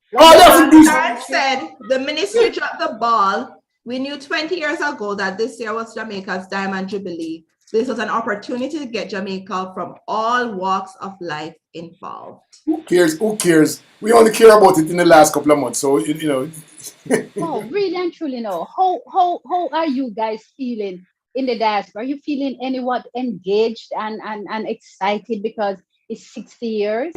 Sharon said the ministry dropped the ball. We knew 20 years ago that this year was Jamaica's Diamond Jubilee. This was an opportunity to get Jamaica from all walks of life involved. Who cares? We only care about it in the last couple of months. So, Oh, really and truly, no. How are you guys feeling in the diaspora? Are you feeling anywhat engaged and excited because it's 60 years?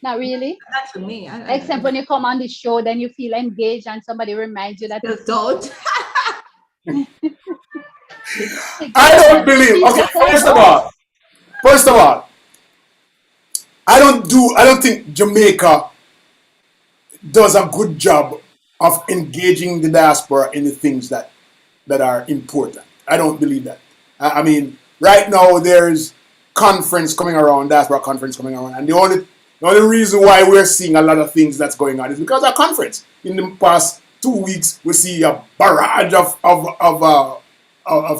Not really. Not to me. Except when you come on the show, then you feel engaged and somebody reminds you that you don't. I don't believe. Okay, first of all, I don't think Jamaica does a good job of engaging the diaspora in the things that are important. I don't believe that. I mean, right now there's conference coming around, diaspora conference coming around, and the only reason why we're seeing a lot of things that's going on is because of conference. In the past 2 weeks, we see a barrage of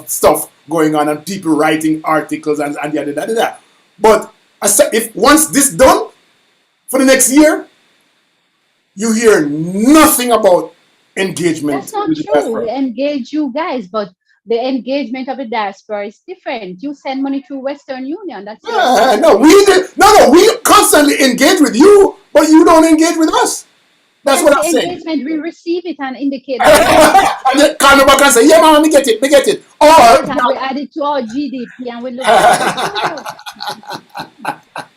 stuff going on and people writing articles and da. But if once this done for the next year, you hear nothing about engagement. That's not with the true. diaspora. We engage you guys, but the engagement of the diaspora is different. You send money through Western Union. That's No, we constantly engage with you, but you don't engage with us. That's what the I'm saying. engagement. We receive it and indicate that And then call me back and say, yeah, man, me get it. we get it and we add it to our GDP and we look at it.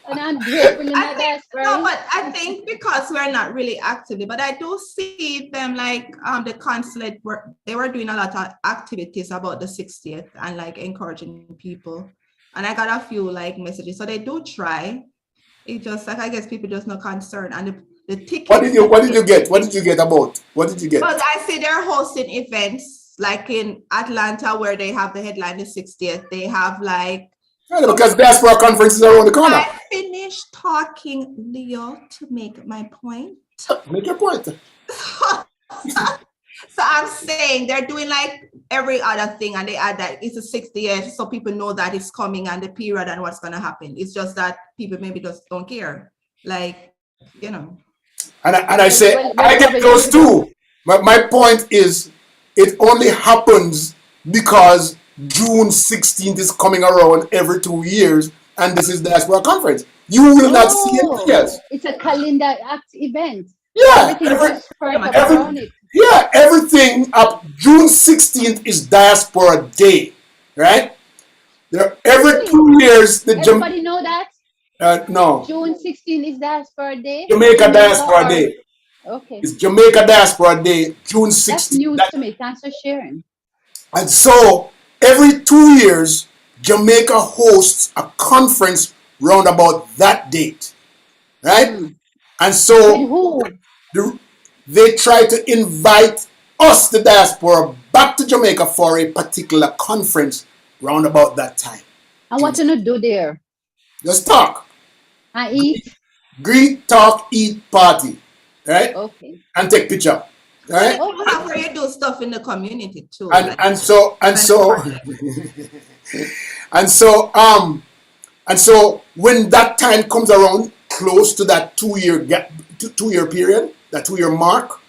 And I'm grateful in I my think diaspora. no, but I think because we're not really actively, but I do see them like the consulate they were doing a lot of activities about the 60th and like encouraging people. And I got a few like messages. So they do try. It just like I guess people just not concerned. And the tickets. What did you get? What did you get about? What did you get? But I see they're hosting events like in Atlanta where they have the headline the 60th. They have like Because diaspora conference is around the corner. I finished talking, Leo, to make my point. Make your point. So I'm saying they're doing like every other thing and they add that it's a 60th so people know that it's coming and the period and what's going to happen. It's just that people maybe just don't care. Like, you know. And I say, I get those too. But my point is, it only happens because June 16th is coming around every 2 years, and this is the diaspora conference. You will not see it. Yes. It's a calendar act event. Yeah. Everything up June 16th is diaspora day, right? Every 2 years, everybody know that? No. June 16th is diaspora day. Jamaica diaspora day. Okay. It's Jamaica diaspora day, June 16th. That's news to me. Thanks for sharing. And so every 2 years, Jamaica hosts a conference round about that date, right? And so they try to invite us, the diaspora, back to Jamaica for a particular conference round about that time. And what you do there? Just talk. And eat? Greet, talk, eat, party, right? Okay. And take picture. Right? Oh, how where you do stuff in the community too. And so when that time comes around, close to that 2 year gap, 2 year period, that 2 year mark,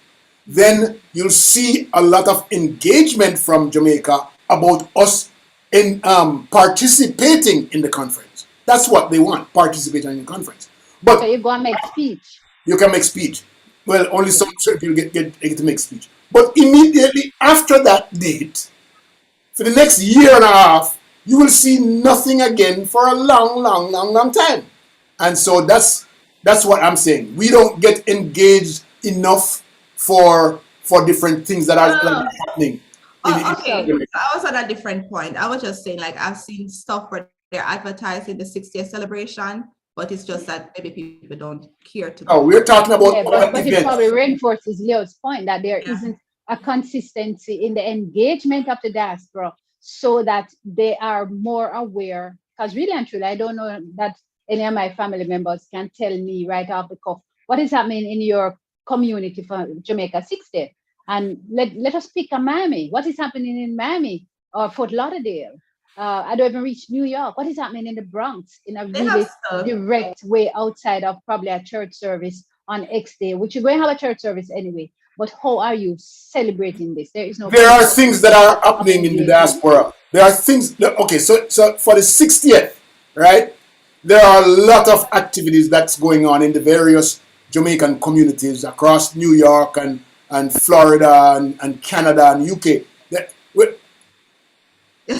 then you'll see a lot of engagement from Jamaica about us in participating in the conference. That's what they want, participating in the conference. But so you go and make speech. You can make speech. Well, only some people get to make speech. But immediately after that date, for the next year and a half, you will see nothing again for a long time. And so that's what I'm saying. We don't get engaged enough for different things that are happening. Okay, so I was on a different point. I was just saying, like, I've seen stuff where they're advertising the 60th celebration, but it's just that maybe people don't care to. Oh, we're talking about. But it probably reinforces Leo's point that there isn't a consistency in the engagement of the diaspora, so that they are more aware. Because really and truly, I don't know that any of my family members can tell me right off the cuff what is happening in your community for Jamaica 60th. And let us pick a Miami. What is happening in Miami or Fort Lauderdale? I don't even reach New York. What is happening in the Bronx in a really direct way outside of probably a church service on X Day, which you're going to have a church service anyway. But how are you celebrating this? There are things that are happening in the diaspora. There are things. Okay, so for the 60th, right? There are a lot of activities that's going on in the various Jamaican communities across New York and Florida and Canada and UK. That's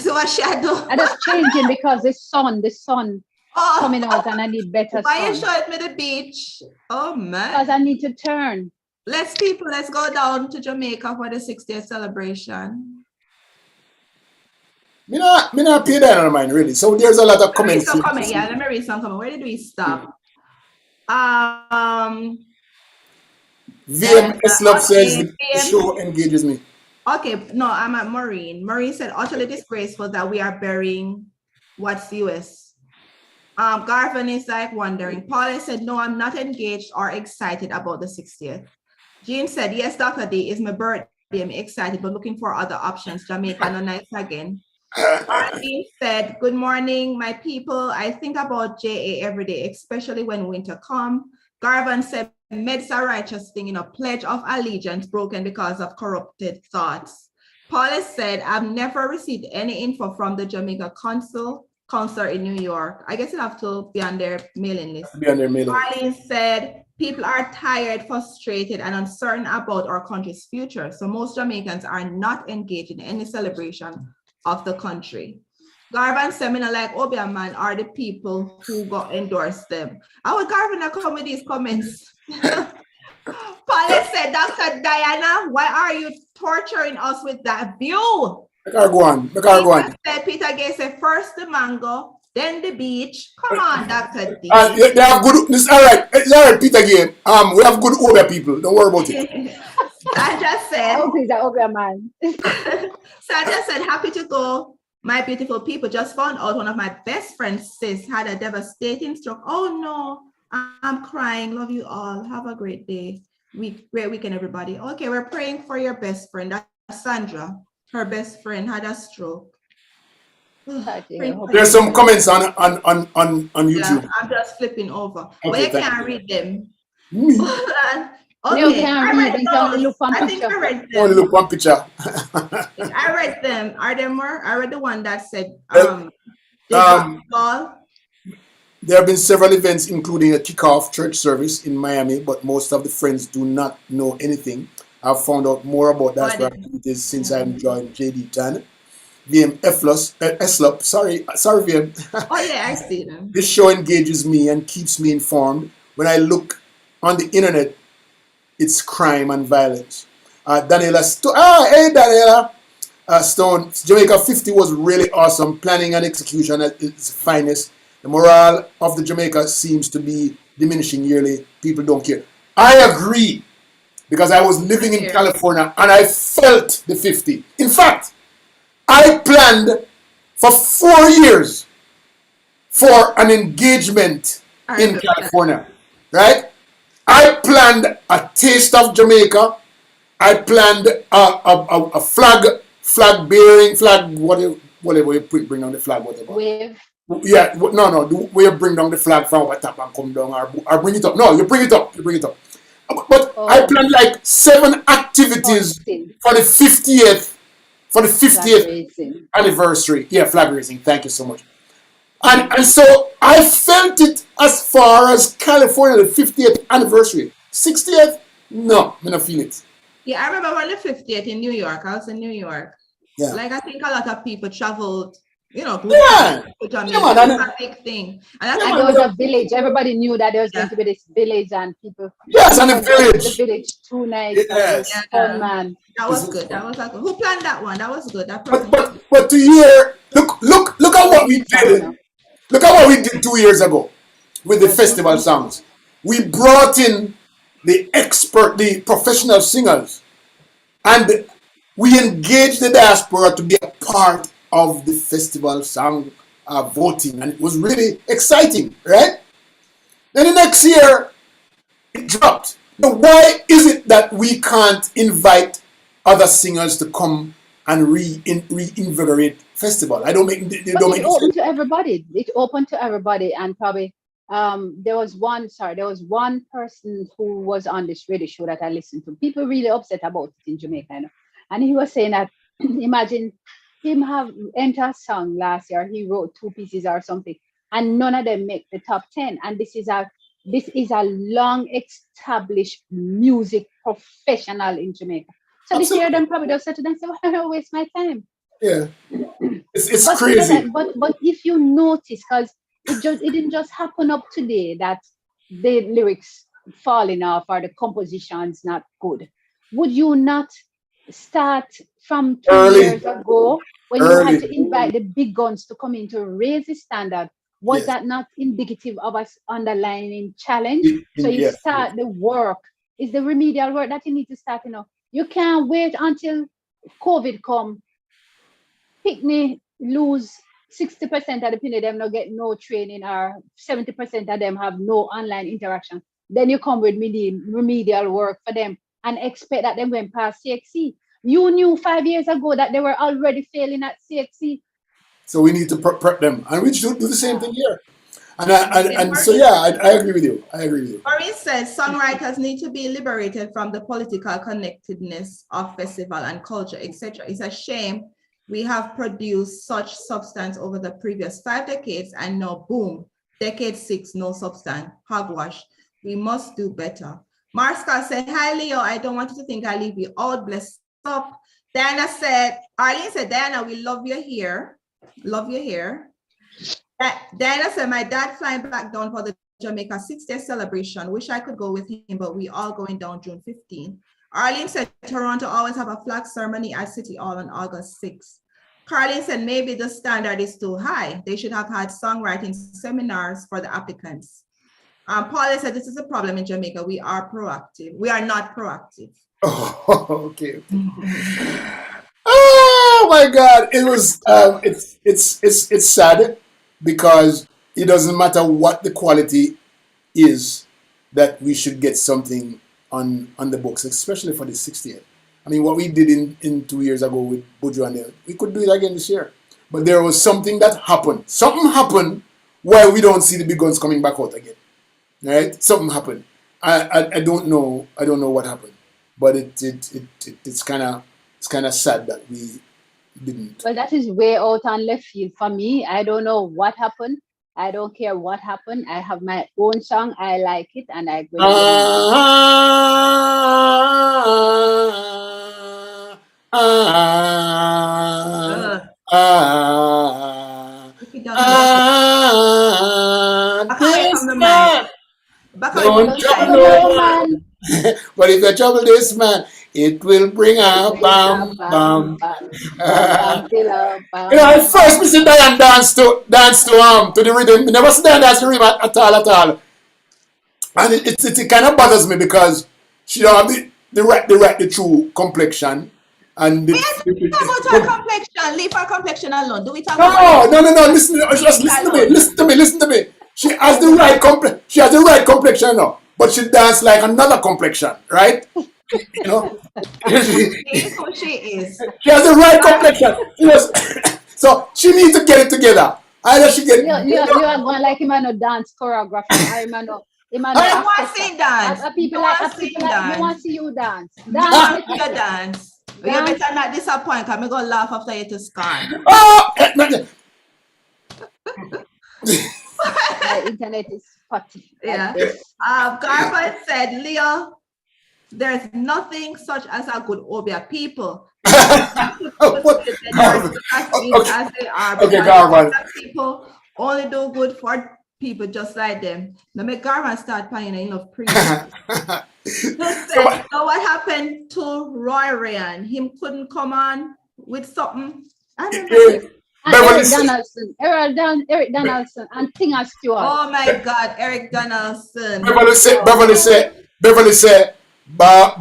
what shadow. And it's changing because the sun coming out, and I need better. Why you showing me the beach? Oh man. Because I need to turn. Let's go down to Jamaica for the 60th celebration. Me not pay that on mind really. So there's a lot of comments. Let me read some comment. Where did we stop? VMS Love says the show engages me. Okay, no, I'm at Maureen. Maureen said, utterly disgraceful that we are burying what's US. Garvin is like wondering. Paula said, no, I'm not engaged or excited about the 60th. Jean said, yes, Dr. D, is my birthday. I'm excited, but looking for other options. Jamaica, no nights again. Arlene said, good morning, my people. I think about JA every day, especially when winter comes. Garvin said, meds are righteous thing, pledge of allegiance broken because of corrupted thoughts. Paula said, I've never received any info from the Jamaica counselor in New York. I guess you have to be on their mailing list. Be on their mailing. Arlene said, people are tired, frustrated, and uncertain about our country's future. So most Jamaicans are not engaged in any celebration of the country. Garvin seminar like Obia man are the people who got endorsed them. How would Garvin come with these comments? Paula said, Dr. Diana, why are you torturing us with that view? Go on. Peter Gay said, first the mango, then the beach. Come on, Dr. D. They have good. It's all right. It's all right, Peter Gay. We have good Obia people. Don't worry about it. Sandra said, Oh, he's an Obia man. Sandra said, happy to go. My beautiful people, just found out one of my best friends, sis, had a devastating stroke. Oh no, I'm crying. Love you all. Have a great day. Great weekend, everybody. Okay, we're praying for your best friend. That's Sandra. Her best friend had a stroke. There's some comments on YouTube. Yeah, I'm just flipping over. Okay, but you can't read them. Okay. You can't read them. You only look one I think I read them. Only look one picture. I read them. Are there more? I read the one that said there have been several events, including a kickoff church service in Miami, but most of the friends do not know anything. I've found out more about that activities since I've joined JD Tan. VM Eslop, sorry VM. Oh yeah, I see them. This show engages me and keeps me informed. When I look on the internet, it's crime and violence. Daniela Daniela Stone, Jamaica 50 was really awesome. Planning and execution at its finest. The morale of the Jamaica seems to be diminishing yearly. People don't care. I agree, because I was living in California and I felt the 50. In fact, I planned for 4 years for an engagement in California, right? I planned a taste of Jamaica. I planned a flag bearing, whatever you bring down the flag, whatever. Wave. Yeah, no, where you bring down the flag from what top and come down or bring it up. No, you bring it up. But I planned like 7 activities for the 50th anniversary. Yeah, flag raising. Thank you so much. And so I felt it as far as California, the 50th anniversary. 60th? No, I don't feel it. Yeah, I remember when the 50th in New York. I was in New York. Yeah. Like I think a lot of people traveled, to Jamaica. That's a big thing. And there was a village. Everybody knew that there was going to be this village and people. Yes, and the village. The village 2 nights. Yes. Fun, man. That was good. Who planned that one? That was good. But to hear, look at what we did. Look at what we did 2 years ago with the festival songs. We brought in the professional singers, and we engaged the diaspora to be a part of the festival song voting, and it was really exciting, right? Then the next year, it dropped. Now, why is it that we can't invite other singers to come and reinvigorate festival? It opened to everybody. It opened to everybody, and probably there was one person who was on this radio show that I listened to. People really upset about it in Jamaica, and he was saying that imagine him have entered a song last year. He wrote 2 pieces or something, and none of them make the top 10. And this is a long established music professional in Jamaica. So this year, them probably just said to themselves, "I don't waste my time." Yeah, it's crazy. But if you notice, because it didn't just happen up today that the lyrics falling off or the composition's not good. Would you not start from 2 years ago when you had to invite the big guns to come in to raise the standard? Was that not indicative of us underlining challenge? So you start the work. Is the remedial work that you need to start, You can't wait until COVID come, picnic lose 60% of the people them not get no training, or 70% of them have no online interaction. Then you come with remedial work for them and expect that them going past CXC. You knew 5 years ago that they were already failing at CXC. So we need to prep them, and we should do the same thing here. And so yeah, I agree with you. I agree with you. Maureen says songwriters need to be liberated from the political connectedness of festival and culture, etc. It's a shame we have produced such substance over the previous 5 decades, and now boom, decade 6, no substance, hogwash. We must do better. Marska said, hi Leo, I don't want you to think I leave you out. Bless up. Diana said, Arlene said, Diana, we love you here. Love you here. Diana said, my dad flying back down for the Jamaica 6-day celebration. Wish I could go with him, but we all going down June 15. Arlene said, Toronto always have a flag ceremony at City Hall on August 6th. Carlene said, maybe the standard is too high. They should have had songwriting seminars for the applicants. Paula said, this is a problem in Jamaica. We are proactive. We are not proactive. Oh, okay. Oh my God! It was. It's sad because it doesn't matter what the quality is, that we should get something on the books, especially for the 60th. I mean, what we did in 2 years ago with Buju and them, we could do it again this year. But there was something that happened. Something happened why we don't see the big guns coming back out again. Right? Something happened. I don't know. I don't know what happened. But it's kind of sad that we didn't. Well, that is way out on left field for me. I don't know what happened. I don't care what happened. I have my own song. I like it, and I go. Don't trouble no man. But if you trouble this man, it will bring a bam bam. I first see Diane dance to the rhythm. Never see Diane dance to the rhythm at all. And it kind of bothers me because she don't have the true complexion. And we talk about her complexion. Leave her complexion alone. Do we talk about no. Listen to me. She has the right complexion. She has the right complexion now, but she dances like another complexion, right? You know, she is. She has the right complexion. So she needs to get it together. Either she get. You are going like him and dance choreography. I want to see dance. People like you want to see you dance. Dance. You better not disappoint. I'm gonna laugh after you to scan. Oh, the internet is spotty. Yeah. Garba said, Leo, there's nothing such as a good Obia people. As they are. Okay, Garba. People only do good for people just like them. Now make Garba start playing enough preaching. So what happened to Roy Ryan? Him couldn't come on with something. I don't know. Eric Donaldson, and Tinga Stewart. Oh my God, Eric Donaldson. Beverly said, ba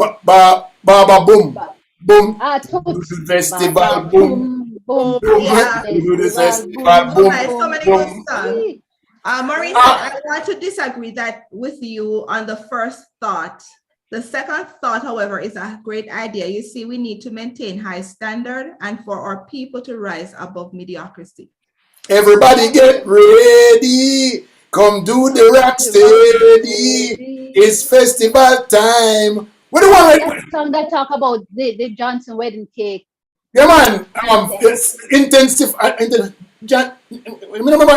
boom, boom. Festival, boom, boom. Festival, boom. So many good songs. Maureen, I want to disagree with you on the first thought. The second thought, however, is a great idea. You see, we need to maintain high standard and for our people to rise above mediocrity. Everybody get ready. Come do the rap steady. It's festival time. What do you want? That song that talk about the Johnson wedding cake. Yeah, man. It's intensive. Remember,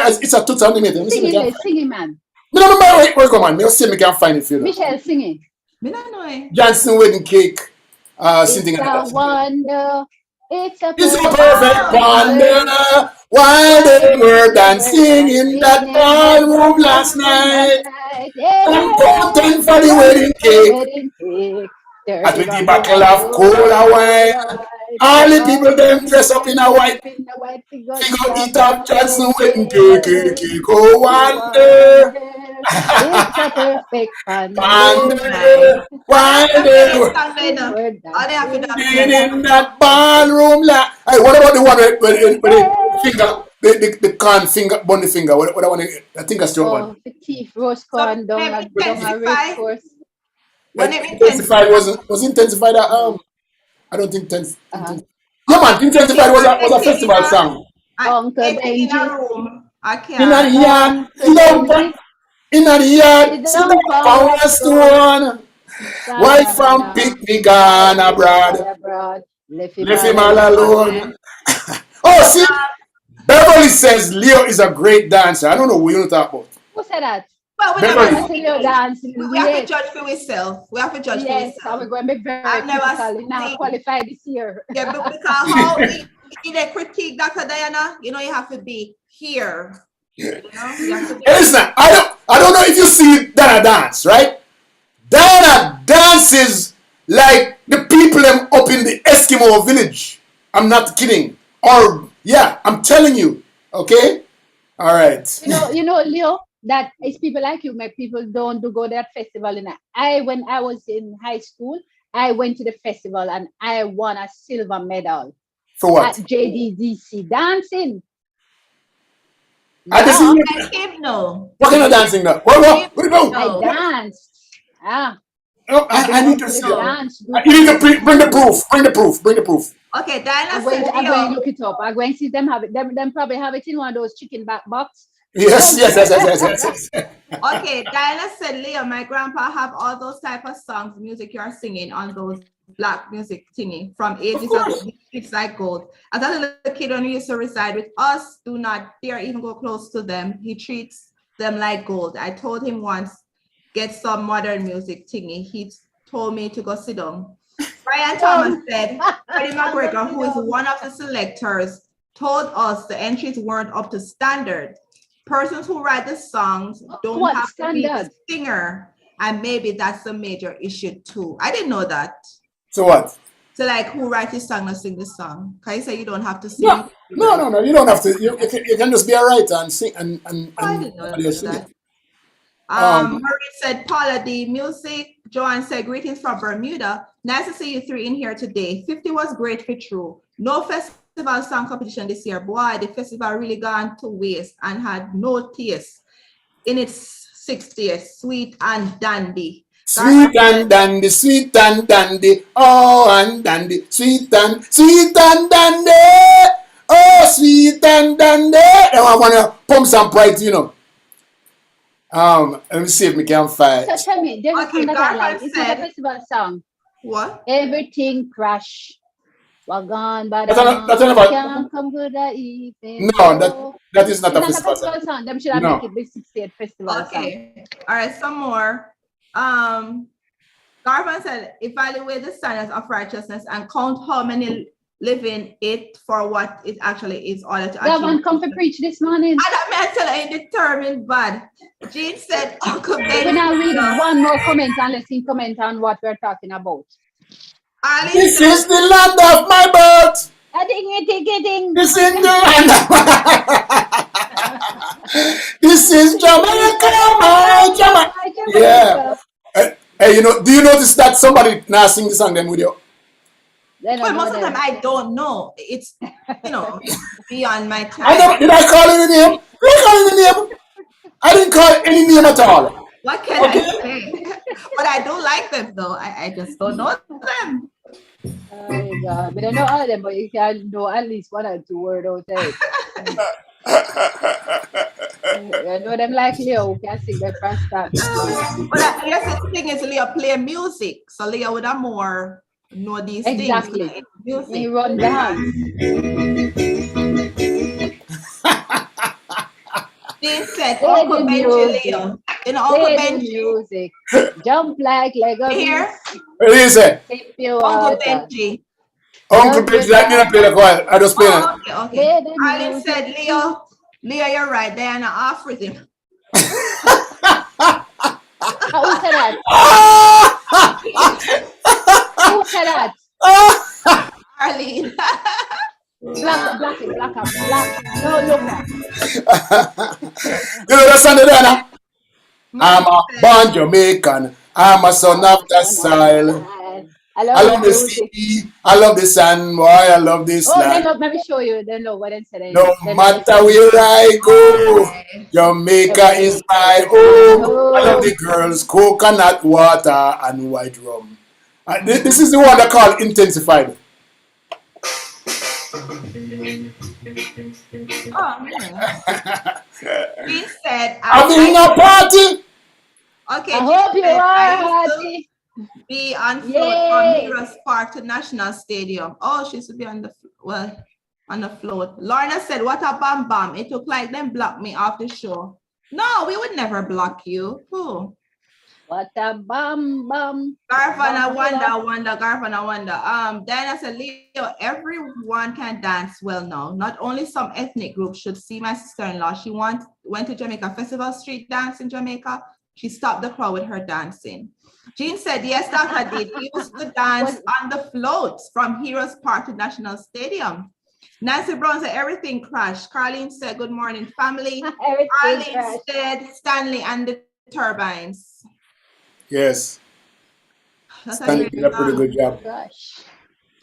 it's a total animated. Singing, man. No, wait, come on. I'll see if I can find it for you. Michelle singing. Johnson wedding cake. It's a wonder. It's a perfect wonder. While they were dancing in that ballroom last night, I'm content for the wedding cake. A 20 bottle of cola wine. All the people them dress up in a white. Figure it up, Johnson wedding cake. Oh, wonder. It's a perfect Pandemic, why they were All they have to do in that ballroom? Hey, what about the one with the finger, the corn finger, bunny finger? What I want to, I think I still one. Oh, the thief roast So corn down a race course. when it Intensified was intensified. I don't think yeah, man, intensified was a festival song. Uncle in Benji. a room, I In a can't. yard, sit down, in a yard, sit down, power stone. Wife from picnic gone abroad. Left Leave him all alone. Oh, see, Beverly says Leo is a great dancer. I don't know what you're talking about. Who said that? Well, we Beverly. never Leo dance. we have to judge for ourselves. We have to judge for Yes, and ourselves. we're going to be very I've never critical. Now seen- qualified this year. Yeah, but because how in a critique, Dr. Diana, you have to be here. You have to be Hey, listen, I don't know if you see Dana dance, right? Dana dances like the people them up in the Eskimo village. I'm not kidding. Or yeah, I'm telling you. Okay? All right. You know, Leo, that it's people like you make people don't do go to that festival. And when I was in high school, I went to the festival and I won a silver medal For what? at JDDC dancing. I just Yeah, like him, no. what kind of dancing now? What do you do? No. I danced. Ah, Oh, I need to see the it. dance. You need to bring the proof. Bring the proof. Bring the proof. Okay, Diana I'm going said to Leo. look it up. I'm going to see them have it. Them probably have it in one of those chicken back box. Yes. Okay, Diana said, Leo, my grandpa have all those type of songs, music you're singing on those black music thingy from ages ago. It's like gold. As a little kid when he used to reside with us, do not dare even go close to them. He treats them like gold. I told him once, get some modern music thingy. He told me to go sit down. Brian Thomas said, Freddie McGregor, who is one of the selectors, told us the entries weren't up to standard. Persons who write the songs don't What have to be standard? the singer, and maybe that's a major issue too. I didn't know that. So what? So like, who writes the song or sing the song? Can you say you don't have to sing? No. You don't have to. You can just be a writer and sing and I didn't know that. Um, Marie said, Paula, the music. Joanne said, greetings from Bermuda. Nice to see you three in here today. 50 was great for true. No festival song competition this year. Boy, the festival really gone to waste and had no taste in its 60th. Sweet and dandy. Sweet and dandy, sweet and dandy, oh and dandy, sweet and dandy, oh sweet and dandy. And I want to pump some pride, Let me see if we can find. So tell me, there's a song that I like. It's not a said- festival song. What? Everything crash. Wagon, but That's not- can't come good that evening. No, that is not a It's not a festival. festival song. Them should have No. make it big 68 festival song. Okay. All right, some more. Garvan said, evaluate the standards of righteousness and count how many live in it for what it actually is order to That one achieve. come to preach this morning. And I tell her indeterminate bad. Jean said, Uncle Ben. When I read one more comment and let's see comment on what we're talking about. Ali This said, is the land of my birth. Getting. This is the land of This is Jamaica, my Jamaica. Yeah. Hey, do you notice that somebody now sing the song them with you? well, most of the time I don't know. It's beyond my time. Did I call any name? Did I call any name? I didn't call any name at all. What can I say? But I do like them though. I just don't know them. Oh my God. But I know all of them, but you can know at least one or two words out there. I know them like Leo who can sing the first start. But I guess the thing is Leo play music. So Leo would have more know these Exactly. things. Music. He run dance. They said Play Uncle the Benji music. Leo. Uncle Play the Benji. music. Jump like Lego. Here, What do you say? Sip your Uncle water. Benji. Uncle Benji, I didn't play the choir. I just play it. Oh, okay. Play the Arlene music. said, Leo, you're right. Diana off rhythm. Who said that? Who said that? Arlene. Black. No, look. You know that Sunday, Diana? I'm Monique a said, born Jamaican. I'm a son of the soil. I I love the love the music. sea. I love the sun, boy. I love this Oh, then land. look, let me show you. Then look what they said. No Then look, they matter said, where I go, okay. Jamaica is Jamaica my is my home. I love the home. girls, coconut water and white rum. This Mm. is the one they call intensified. Oh, nice. Jean said, Having a party. okay, I Jean hope you said, I are, used to Hattie. be on float from Yay. Heroes Park to National Stadium. Oh, she used to be on the, on the float. Lorna said, what a bam bam. It looked like them blocked me off the show. No, we would never block you. Who? What a bum bum. Garfana Bum, wonder, Garfana wonder. Diana said, Leo, everyone can dance well now. Not only some ethnic groups should see my sister-in-law. She went to Jamaica Festival Street Dance in Jamaica. She stopped the crowd with her dancing. Jean said, yes, Dr. did. He used to dance on the floats from Heroes Park to National Stadium. Nancy Brown said, everything crashed. Carlene said, good morning, family. everything Arlene crashed. said, Stanley and the turbines. Yes, That's a Stanley great did a pretty song. good job. Gosh.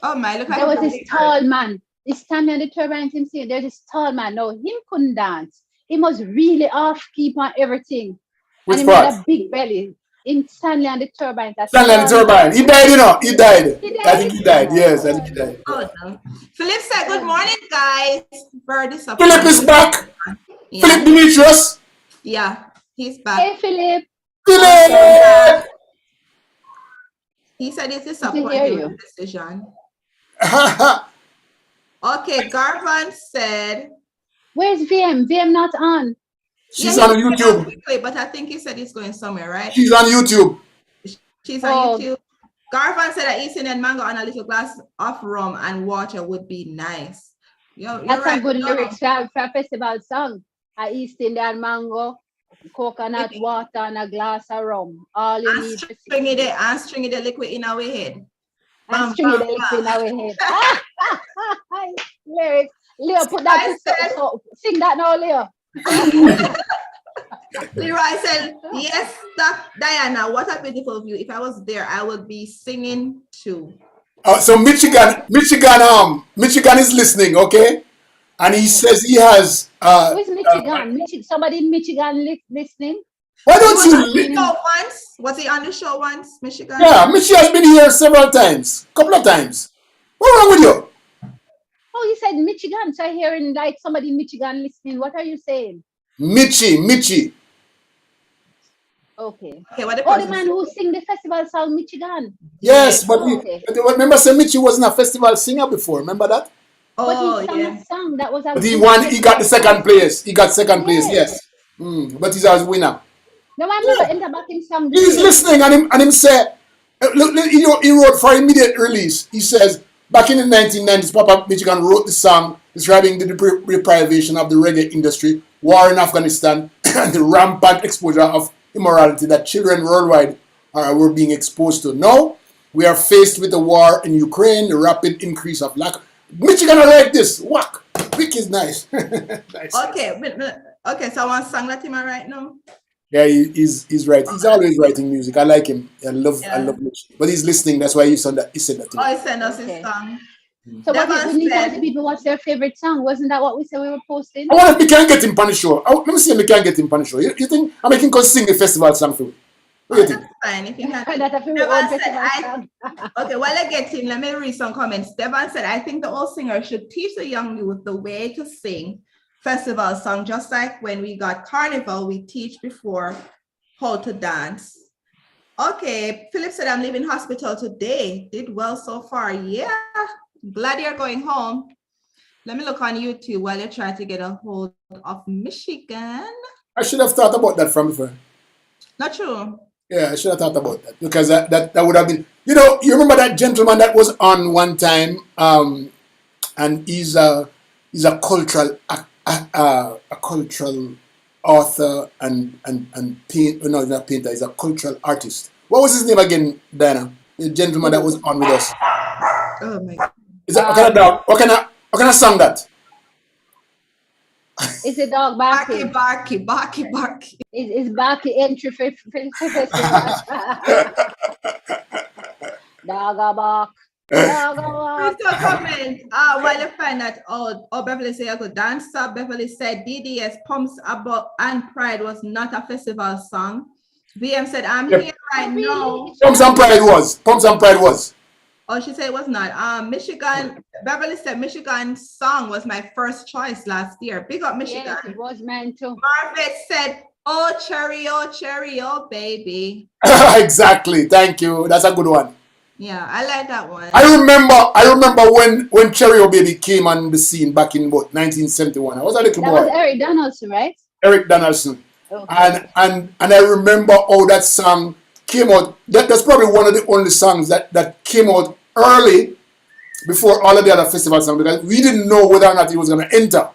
Oh my, look at There was the this tall man. He's standing on the turbine him saying there's this tall man. No, him couldn't dance. He was really off keep on everything. Which And he had part? a big belly. In Stanley and the turbine. That Stanley and the tall man. turbine. He died, you know. He died. He I think died? he died. Yes, I Oh, think he died. Oh, no. Philip said, good morning, guys. Very Philip is disappointed. back. Philip Yeah, Demetrius. yeah, he's back. hey, Philip. Philip. He said he's Good to disappointed hear with you. the decision. Okay, Garvan said, Where's VM? VM not on. She's yeah, on he's going on YouTube. quickly, but I think he said he's going somewhere, right? She's on YouTube. She's on Oh. YouTube. Garvan said that eating and mango and a little glass of rum and water would be nice. You're That's right. a good No, lyrics for a festival song. A East Indian mango, coconut water, and a glass of rum. All you need to and stringy the liquid in our head. and string it liquid in our head. Lyrics. Leo, put that to so sing that now, Leo. Leroy said, yes, Diana, what a beautiful view. If I was there, I would be singing too. So Michigan is listening, okay? And he says he has. Who's Michigan? Somebody in Michigan listening? Why Was don't he on the you? show once? Was he on the show once, Michigan? Yeah, Michi has been here several times, couple of times. What's wrong with you? Oh, you said Michigan. So I'm hearing like somebody in Michigan listening. What are you saying? Michi. Okay. Okay, what the Oh, the person man who sing the festival song Michigan. Yes, but, Okay. but remember, say Michi wasn't a festival singer before. Remember that? But Oh, he sang yeah. a song that was a But he good won. He got the festival second song. place. He got second place. Yes. Yes. But he's a winner. No, I never enter back in song. He's listening, and him say, look, he wrote for immediate release. He says, back in the 1990s, Papa Michigan wrote the song describing the deprivation of the reggae industry, war in Afghanistan, and the rampant exposure of immorality that children worldwide were being exposed to. Now, we are faced with the war in Ukraine, the rapid increase of lack. Michigan will write this. Whack. Vic is nice. Nice. Okay, so I want to sing that him right now. Yeah, he's right. He's always writing music. I like him. I love Michi. But he's listening. That's why he said that to me. Oh, he sent us Okay. his song. So Devon we need to said- ask the people what's their favorite song. Wasn't that what we said we were posting? I wonder if we can get him on the show. Let me see if we can get him on the show. You think I can go sing a festival song for you? What do you think? That's fine. If you can. That a favorite Devon own said, festival song. Okay, while I get in, let me read some comments. Devon said, I think the old singer should teach the young youth the way to sing festival song, just like when we got carnival, we teach before how to dance. Okay, Philip said, I'm leaving hospital today. Did well so far. Yeah, glad you're going home. Let me look on YouTube while you try to get a hold of Michigan. I should have thought about that from before. Not true. Yeah, I should have thought about that because that would have been. You know, you remember that gentleman that was on one time, and he's a cultural a cultural author and paint. No, he's not painter. He's a cultural artist. What was his name again, Diana? The gentleman that was on with us. Oh my God. Is that what kind of song that? Is the dog Barky, barking? barky, barky, barky. Is barky entry for festival? Dog a bark. Dog a bark. Crystal comment. While you find that out, Beverly said I could dance up. Beverly said DDS Pumps About and Pride was not a festival song. VM said I'm Yep. here right Really? now. Pumps and Pride was. Pumps and Pride was. Oh, she said it was not. Michigan. Beverly said Michigan song was my first choice last year. Big up Michigan. Yes, it was meant to. Marvet said, oh cherry, oh baby. Exactly. Thank you. That's a good one. Yeah, I like that one. I remember when Cherry O Baby came on the scene back in about 1971. I was a little That boy. was Eric Donaldson, right? Eric Donaldson. Okay. And I remember how that song came out. That's probably one of the only songs that came out early before all of the other festival songs, because we didn't know whether or not he was going to enter.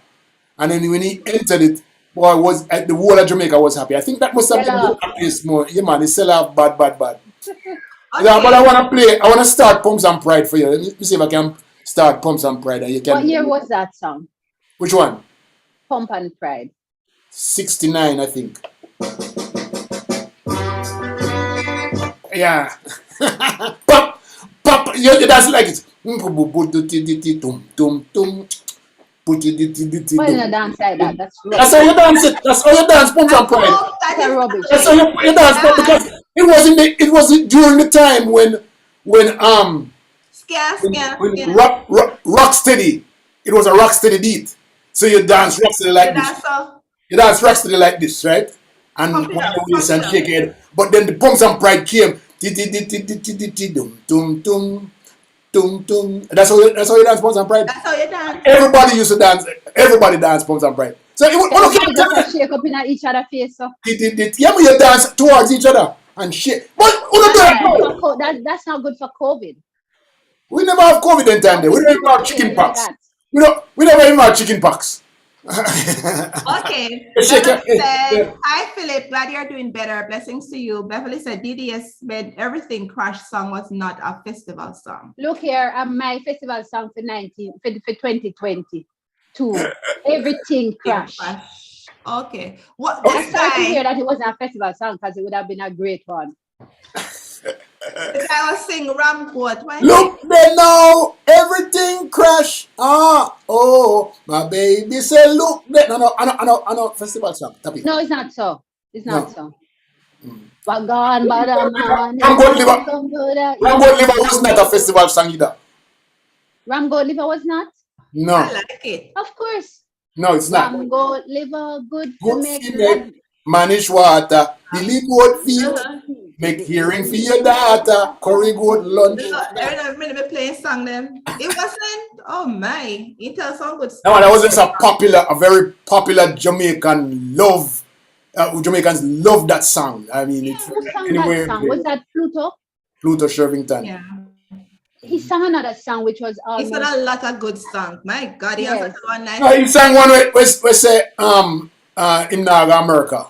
And then when he entered it, boy, was at the whole of Jamaica was happy. I think that must have been the happiest more. Yeah, man, they sell out bad. Okay. Yeah, but I want to start Pumps and Pride for you. Let me see if I can start Pumps and Pride. And you can. What year was that song? Which one? Pump and Pride. 69, I think. Yeah. Pop, you that's like it. Why didn't I dance like that? That's rubbish. That's how you dance it. That's how you dance Pumps and Pride. Oh, that That's is rubbish. That's how you dance, because it wasn't during the time when Rocksteady, it was a Rocksteady beat. So you dance Rocksteady like this. You dance Rocksteady like this, right? And Pump it up, and pump it shake your head. But then the Pumps and Pride came. That's how you dance Pumps and Pride. That's how you dance. Everybody used to dance. Everybody danced Pumps and Pride. So it was Everybody just shake up in each other's face. So. yeah, but you dance towards each other and shit. But That's not good for COVID. we never have COVID in time there. We don't even have chicken pox. We never even have chicken pox. Okay. Shake Beverly it. said, hi Philip, glad you're doing better. Blessings to you. Beverly said DDS made Everything Crash song was not a festival song. Look here, my festival song for 2022. Everything Crash. Okay. What I'm this sorry to hear guy? that it wasn't a festival song, because it would have been a great one. The guy was singing Ram Goat. Look there now, everything crash. Oh, my baby say, look there. No, I know, festival song. Tapi. No, it's not so. It's not No. so. But gone, but Ram Goat Liver was not a festival song either. Ram Goat Liver was not? No, I like it. Of course. no, it's not. Ram Goat Liver, good to Good make female, manage water, Billy goat feet, make hearing for your daughter, curry goat lunch. Every minute we playing song them. It wasn't. Oh my! You tell some good stuff. No, that was just a very popular Jamaican love. Jamaicans love that song. I mean, it's Who sang anywhere. that song? Was that Pluto? Pluto Shervington. Yeah. He sang another song which was He almost... said a lot of good songs. My God, he has Yes. one nice. No, he sang one we say in Naga America.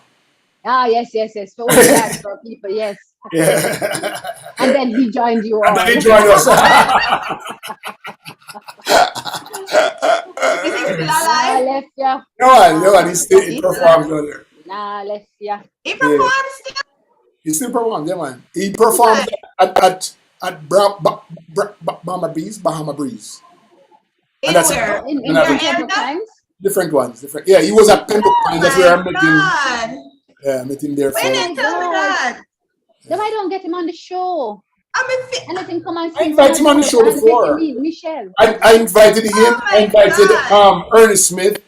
Ah, yes. For all that for people, yes. Yeah. And then he joined you And all. then he joined us. Is he still Nah, alive? left ya. No one, he performs on there. Nah, left ya. He performs still. He still performs, yeah, man. He performed at Bahama Breeze. In that's- where? In And I- several times. Different ones. Yeah, he was at Pembroke Pines. That's where I met him. God. Yeah, I met him there Why for. didn't tell me that? Then why don't get him on the show? I'm a And let him come and I invited him on the show and before. get him in, Michelle. I invited him. Oh my I invited God. Ernest Smith.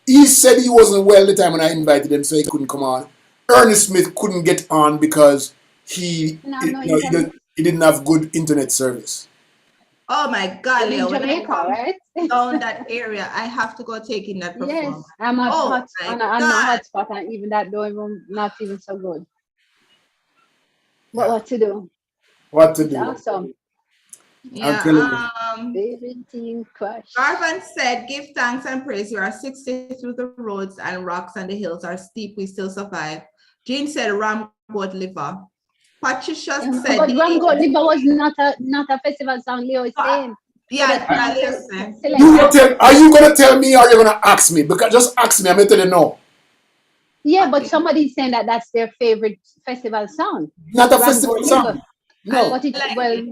He said he wasn't well the time when I invited him, so he couldn't come on. Ernest Smith couldn't get on because he didn't have good internet service. Oh my God, In Leo. When I Jamaica, come right? down that area, I have to go take in that Yes, performance. I'm a Oh hot my on a God. hotspot, and even that not even so good. But what to do? What to It's do? awesome. Yeah. telling Everything crash. Garvan said, give thanks and praise. You are 60 through the roads and rocks and the hills are steep. We still survive. Jean said, Ram Goat Liver. Patricia said, But Ram Goat Liver was not a festival song, Leo is saying. Yeah, that listen. Are you gonna tell me or are you gonna ask me? Because just ask me, I'm gonna tell you no. Yeah, but somebody's saying that that's their favorite festival song. Not a Rango festival Lingo. song. No. But it, Like well,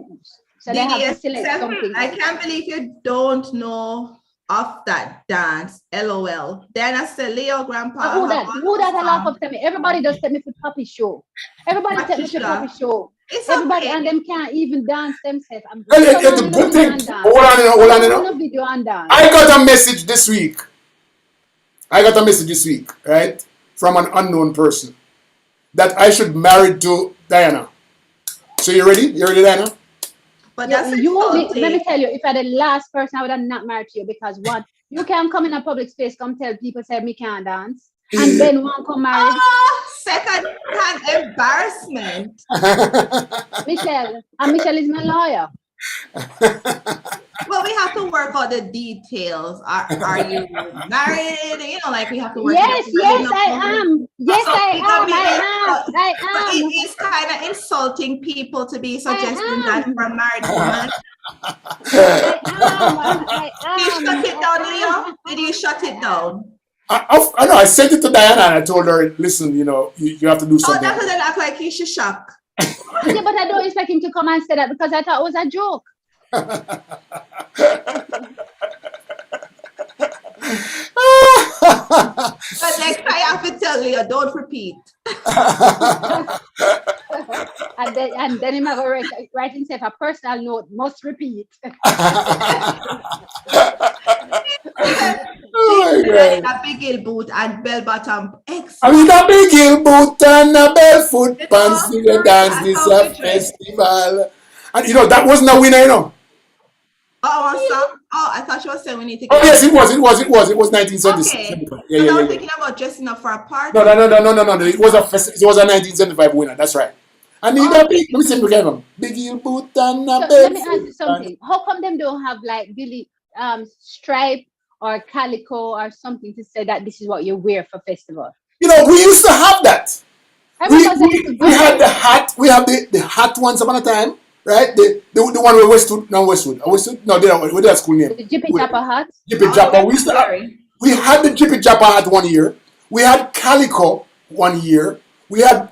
so they have to select DDS7, something. I can't believe you don't know of that dance. LOL. Then I said, Leo Grandpa. Who that a laugh up to me? Everybody just take me for puppy show. Everybody take me for puppy show. It's Everybody okay. and them can't even dance themselves. I'm It's a good thing. Hold on, you know. video and dance. I got a message this week. Right? From an unknown person that I should marry to Diana. So you ready? You ready, Diana? But Yeah, that's let me tell you, if I'm the last person, I would have not married you because one, you can't come in a public space, come tell people say me can't dance, and then one come marry. Second-hand embarrassment. Michelle, and Michelle is my lawyer. Well, we have to work out the details. Are you married? You know, like we have to work. Yes, I am. Yes, I am. But it is kind of insulting people to be suggesting that for a married woman. I am. You shut it down, Leo? Did you shut it down? I know. I sent it to Diana and I told her, listen, you know, you have to do something. Oh, that doesn't act like you should shock. Yeah, but I don't expect him to come and say that because I thought it was a joke. But next time I have to tell you, don't repeat. and then he might go write himself a personal note, must repeat. A big heel boot and bell bottom. I mean, a big heel boot and a barefoot pants in the dance this festival. And you know, that wasn't a winner, you know. Oh, I thought you were saying we need to get. Oh, yes, it was 1976. Okay. Yeah, I was thinking about dressing up for a party. No. It was a 1975 winner. That's right. I need a big, let me see again. Big heel boot and a barefoot. Let me ask you something. How come them don't have like really stripe or calico or something to say that this is what you wear for festival? You know, we used to have that. We had the hat. We have the hat once upon a time, right? The one with Westwood. No, they don't. What's that school name? The Jippy Japper hat. Jippy Japper. We had the Jippy Japper hat one year. We had calico one year. We had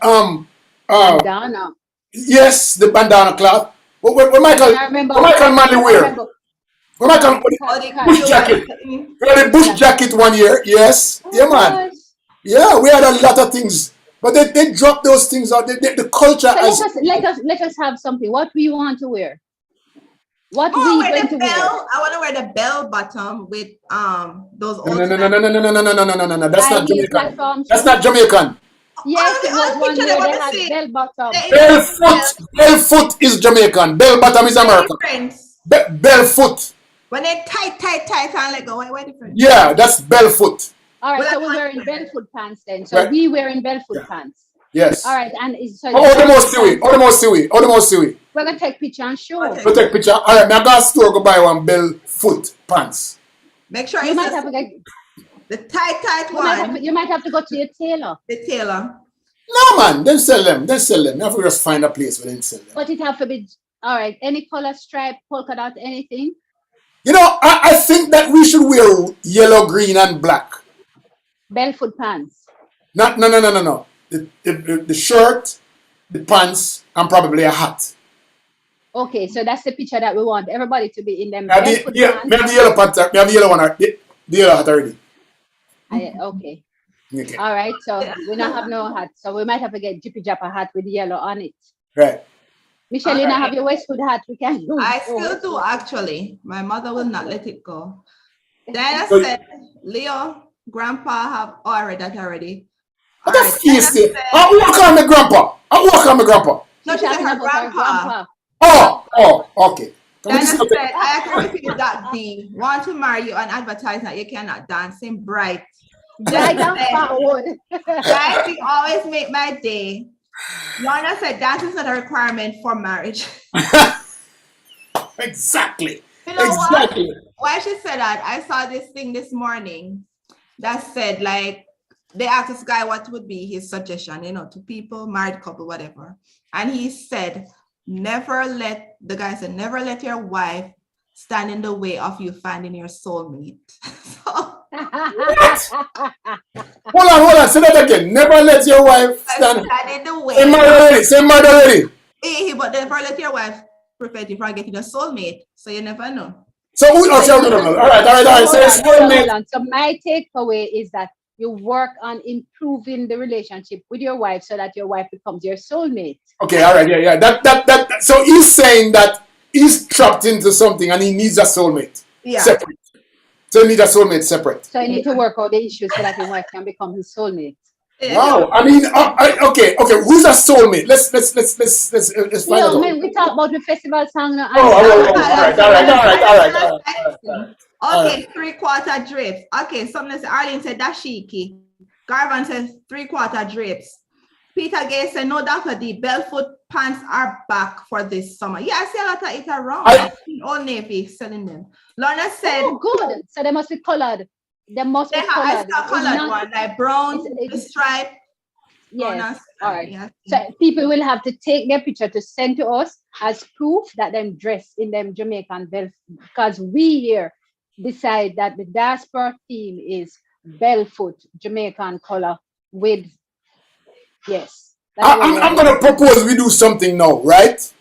bandana. Yes, the bandana cloth. What Michael Manley wear? Bush jacket. We had a bush jacket one year. Yes. Yeah, man. Yeah, we had a lot of things. But they dropped those things out. The culture. So let us have something. What do you want to wear? What we going to wear? I want to wear the bell bottom with those old. No. That's not Jamaican. That's not Jamaican. Yes, it was one year they had bell bottom. Bell foot is Jamaican. Bell bottom is American. Bell foot. When they tight and let go, why different? Yeah, that's bell foot. All right, so we're wearing barefoot pants then. So we wearing barefoot pants. Yes. All right, and so the most silly. We're gonna take picture and show. We'll take picture. All right, now go to store go buy one barefoot pants. Make sure you might have to get the tight one. You might have to go to your tailor. The tailor. No man, then sell them. You have to just find a place where they sell them. But it have to be all right. Any color, stripe, polka dot, anything. You know, I think that we should wear yellow, green, and black. Barefoot pants. No. The shirt, the pants, and probably a hat. Okay, so that's the picture that we want everybody to be in them. We have the yellow pants. We have the yellow one. The yellow hat already. Okay. All right. So we don't have no hat. So we might have to get Jippy Japper hat with yellow on it. Right. Michelle, you don't have your Westwood hat. We can use. I still do actually. My mother will not let it go. Then I said, Leo, Grandpa have read that already. What the face it? I walk on my grandpa. No, she said her grandpa. Oh, okay. Then I said, I have to repeat that D. Want to marry you and advertise that you cannot dance in bright. Guys, you always make my day. Lorna said dance is not a requirement for marriage. Exactly. You know what? Why she said that? I saw this thing this morning that said, like, they asked this guy what would be his suggestion, to people, married couple, whatever. And he said, never let your wife stand in the way of you finding your soulmate. So, Hold on. Say that again. Never let your wife stand. stand in the way. Say mad already. But never let your wife prevent you from getting a soulmate. So you never know. So all right. So Hold on. So my takeaway is that you work on improving the relationship with your wife so that your wife becomes your soulmate. Okay, all right, yeah. That. So he's saying that he's trapped into something and he needs a soulmate. Yeah. Separate. So he needs a soulmate separate. So you need to work out the issues so that your wife can become his soulmate. Wow. I mean, okay. Who's a soulmate? Let's find out. Man, we talk about the festival song now. All right. Okay, 3/4 drapes. Okay, something Arlene said dashiki. Garvan says 3/4 drapes. Peter Gay said no, Dr. D. Barefoot pants are back for this summer. Yeah, I see a lot of it around. Old Navy selling them. Lorna said, oh, good. So they must be colored. They must be colored. I saw colored one, like brown, the stripe. Yes. All right. Yeah. So people will have to take their picture to send to us as proof that them dressed in them Jamaican bells, because we here decide that the diaspora theme is barefoot Jamaican color with yes. I'm going to propose we do something now, right?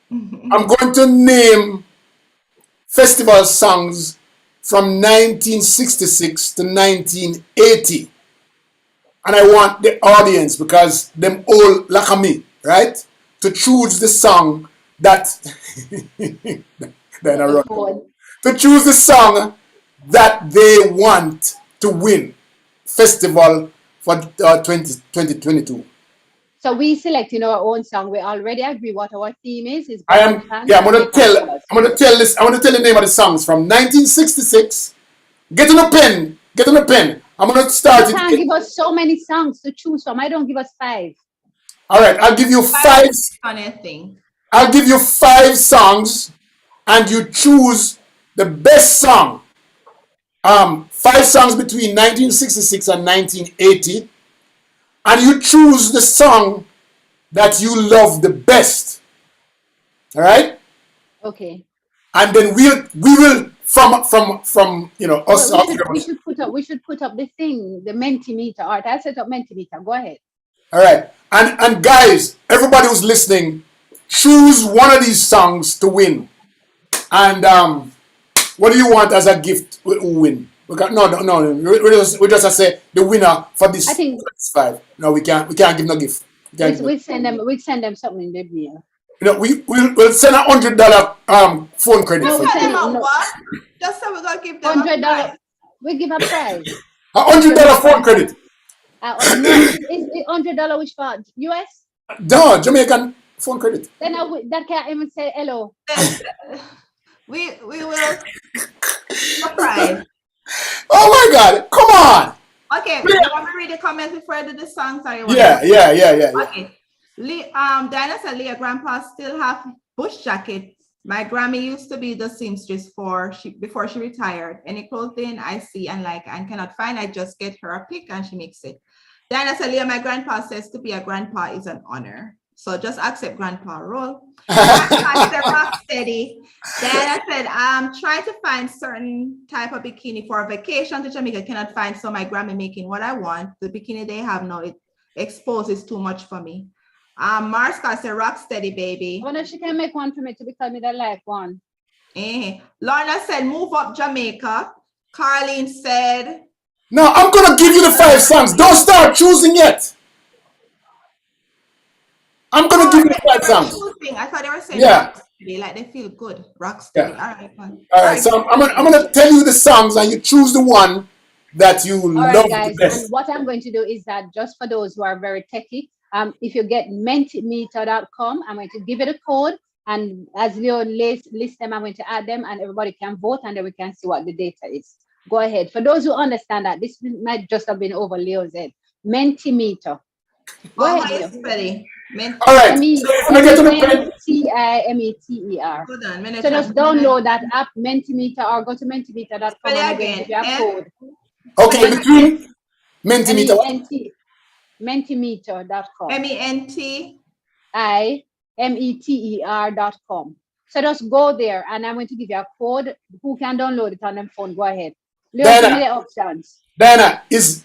I'm going to name festival songs from 1966 to 1980. And I want the audience, because them all like me, right? To choose the song that then I run. To choose the song that they want to win festival for 2022. So we selecting our own song. We already agree what our theme is. I'm going to tell the name of the songs from 1966. Get on a pen. I'm going to start you can't give us so many songs to choose from. I don't give us 5. All right, I'll give you 5. I'll give you 5 songs, and you choose the best song. 5 songs between 1966 and 1980, and you choose the song that you love the best. All right. Okay. And then we will from us. We should put up the thing, the Mentimeter. All right, I set up Mentimeter. Go ahead. All right, and guys, everybody who's listening, choose one of these songs to win. And what do you want as a gift? Who win? No. We just say the winner for this. I think 5. No, we can't give no gift. We'll send them something in the mail. We'll send $100 phone credit. No, what? Just so we're gonna give them $100. We give a prize. $100 phone credit. No, is $100 which part? US? No, Jamaican phone credit. Then that can't even say hello. we will surprise. Oh my God! Come on. Okay, you want me to read the comments before I do the song? Sorry. Yeah. Okay. Diana said, Leah, grandpa still have bush jacket. My Grammy used to be the seamstress before she retired. Any clothing I see and like and cannot find, I just get her a pick and she makes it. Diana said, Leah, my grandpa says to be a grandpa is an honor. So just accept grandpa role. Rock steady. Diana said, I'm trying to find certain type of bikini for a vacation to Jamaica. Cannot find, so my Grammy making what I want. The bikini they have now, it exposes too much for me. Marska said, rock steady, baby. I wonder if she can make one for me to become me the life one. Lorna said, move up Jamaica. Carlene said, no, I'm going to give you the 5 songs. Don't start choosing yet. I'm going to give you the 5 songs. I thought they were saying rock steady, like they feel good. Rock steady. Yeah. All right. So I'm going to tell you the songs and you choose the one that you love the best. And what I'm going to do is that just for those who are very techy, if you get mentimeter.com, I'm going to give it a code, and as Leo list them, I'm going to add them, and everybody can vote, and then we can see what the data is. Go ahead. For those who understand that, this might just have been over Leo's head. Mentimeter. Go ahead, Leo. All right. Mentimeter. Hold on, so just download that app, Mentimeter, or go to mentimeter.com and get your code. Okay, between Mentimeter. Mentimeter.com. MENTIMETER.com. So just go there, and I'm going to give you a code. Who can download it on their phone? Go ahead. Leo, give me Diana, the options. Diana is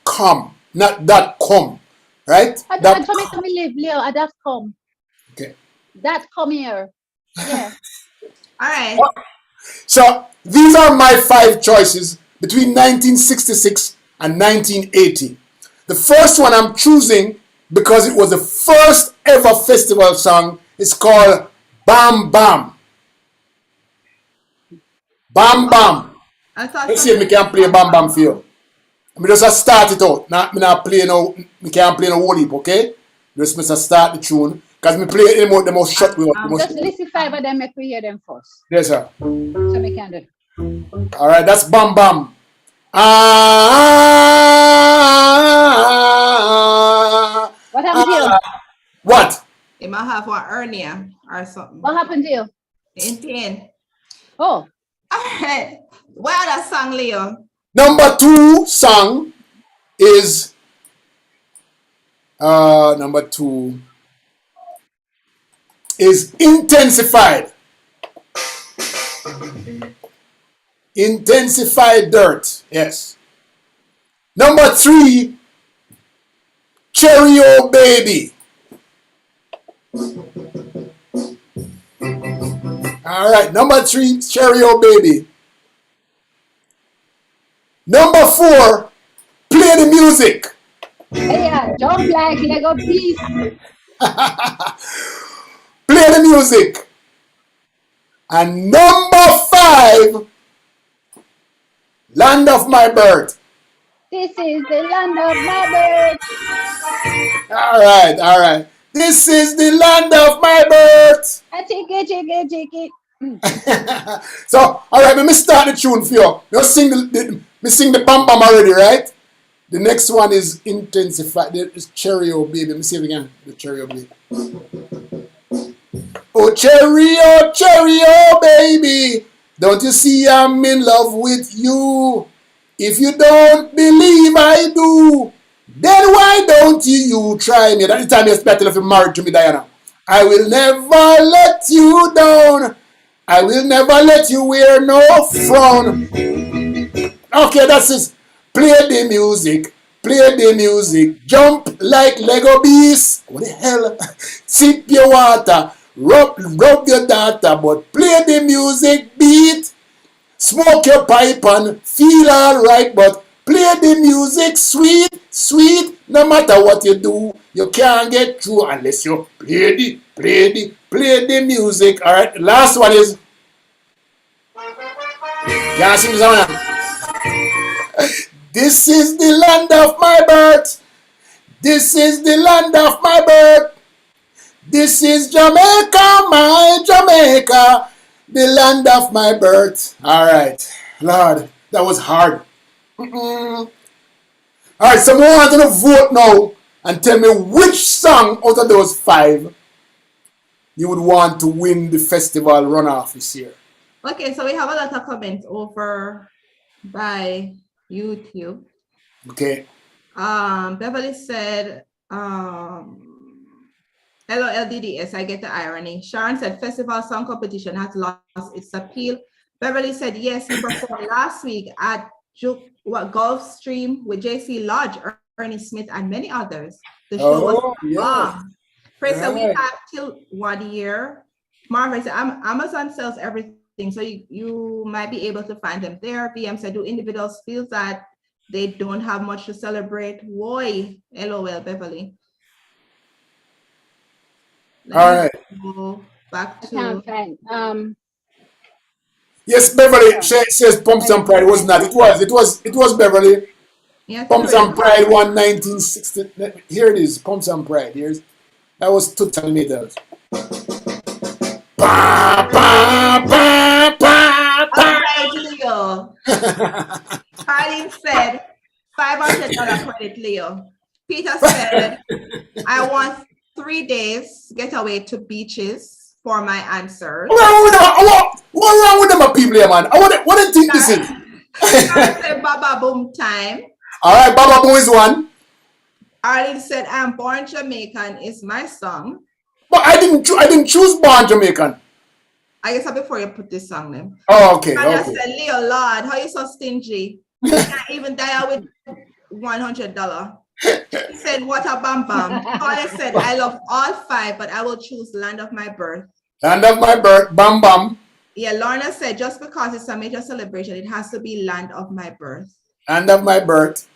.com, not .com, right? I Dot told me to live, Leo, at that come. okay. That come here. Yeah. All right. So these are my 5 choices between 1966 and 1980. The first one I'm choosing because it was the first ever festival song. It's called Bam Bam. Bam Bam. I thought Let's see if we something can play about Bam Bam for you. Me just start it out. Not me not play no. Me can't play no whole heap, okay? Just me start the tune because me play it the most short way. The most Just listen 5 of them, make we hear them first. yes, sir. So we can do. All right, that's Bam Bam. Ah, What happened to you? what? it might have one hernia or something. What happened to you? In pain. Oh, All right. What other song, Leo? Number 2 song is number 2 is Intensified. Intensified Dirt. Yes. Number 3, Cherry O Baby. All right. Number 3, Cherry O Baby. Number 4, Play the Music. hey, yeah, jump like Lego piece. Play the Music. And number 5, Land of My Birth. This is the land of my birth. All right, all right. This is the land of my birth. Chicky. So, all right, let me start the tune for you. You sing me sing the Bam Bam already, right? The next one is Intensified. It's Cherry O Baby. Let me see if we can. The Cherry O Baby. Oh, Cherry O Baby. Don't you see I'm in love with you? If you don't believe I do, then why don't you try me? That's the time you expect if you're married to me, Diana. I will never let you down. I will never let you wear no frown. Okay, that's it. Play the music. Play the music. Jump like Lego bees. What the hell? Sip your water. Rub your data. But play the music beat. Smoke your pipe and feel alright, but play the music sweet. No matter what you do, you can't get through unless you play the music. Alright, last one is. Can't sing this one. This is the land of my birth. This is the land of my birth. This is Jamaica, my Jamaica. The land of my birth. All right. Lord, that was hard. All right, so I want you to vote now and tell me which song out of those 5 you would want to win the festival runoff this year. Okay, so we have a lot of comments over by YouTube. Okay. Beverly said, LOLDDS, I get the irony. Sharon said, festival song competition has lost its appeal. Beverly said, yes, he performed last week at Gulfstream with JC Lodge, Ernie Smith, and many others. The show was bomb. Chris said, we have till 1 year. Marvin said, Amazon sells everything, so you might be able to find them there. BM said, do individuals feel that they don't have much to celebrate? Why? LOL, Beverly. All right. Go back I to. can't find. Yes, Beverly says Pumps and Pride was not. It was Beverly. Yeah, Pumps and Pride won 1960. Here it is. Pumps and Pride. That was 2 meters. Pa, pa, pa, pa, pa. Okay, Leo. Carlin said $500 credit, Leo. Peter said, I want 3 days getaway to beaches for my answers. What's wrong with them people here, man? What do you think this is? Sharon said Baba Boom time. All right, Baba Boom is one. Arlene said, I'm Born Jamaican is my song. But I didn't choose Born Jamaican. I guess before you put this song then. Oh, okay. I just Okay. said, Leo, Lord, how you so stingy? You can't even dial with $100. He said, what a bam bam. Paula said, I love all five, but I will choose land of my birth. Land of my birth. Bam bam. Yeah, Lorna said, just because it's a major celebration, it has to be land of my birth. Land of my birth.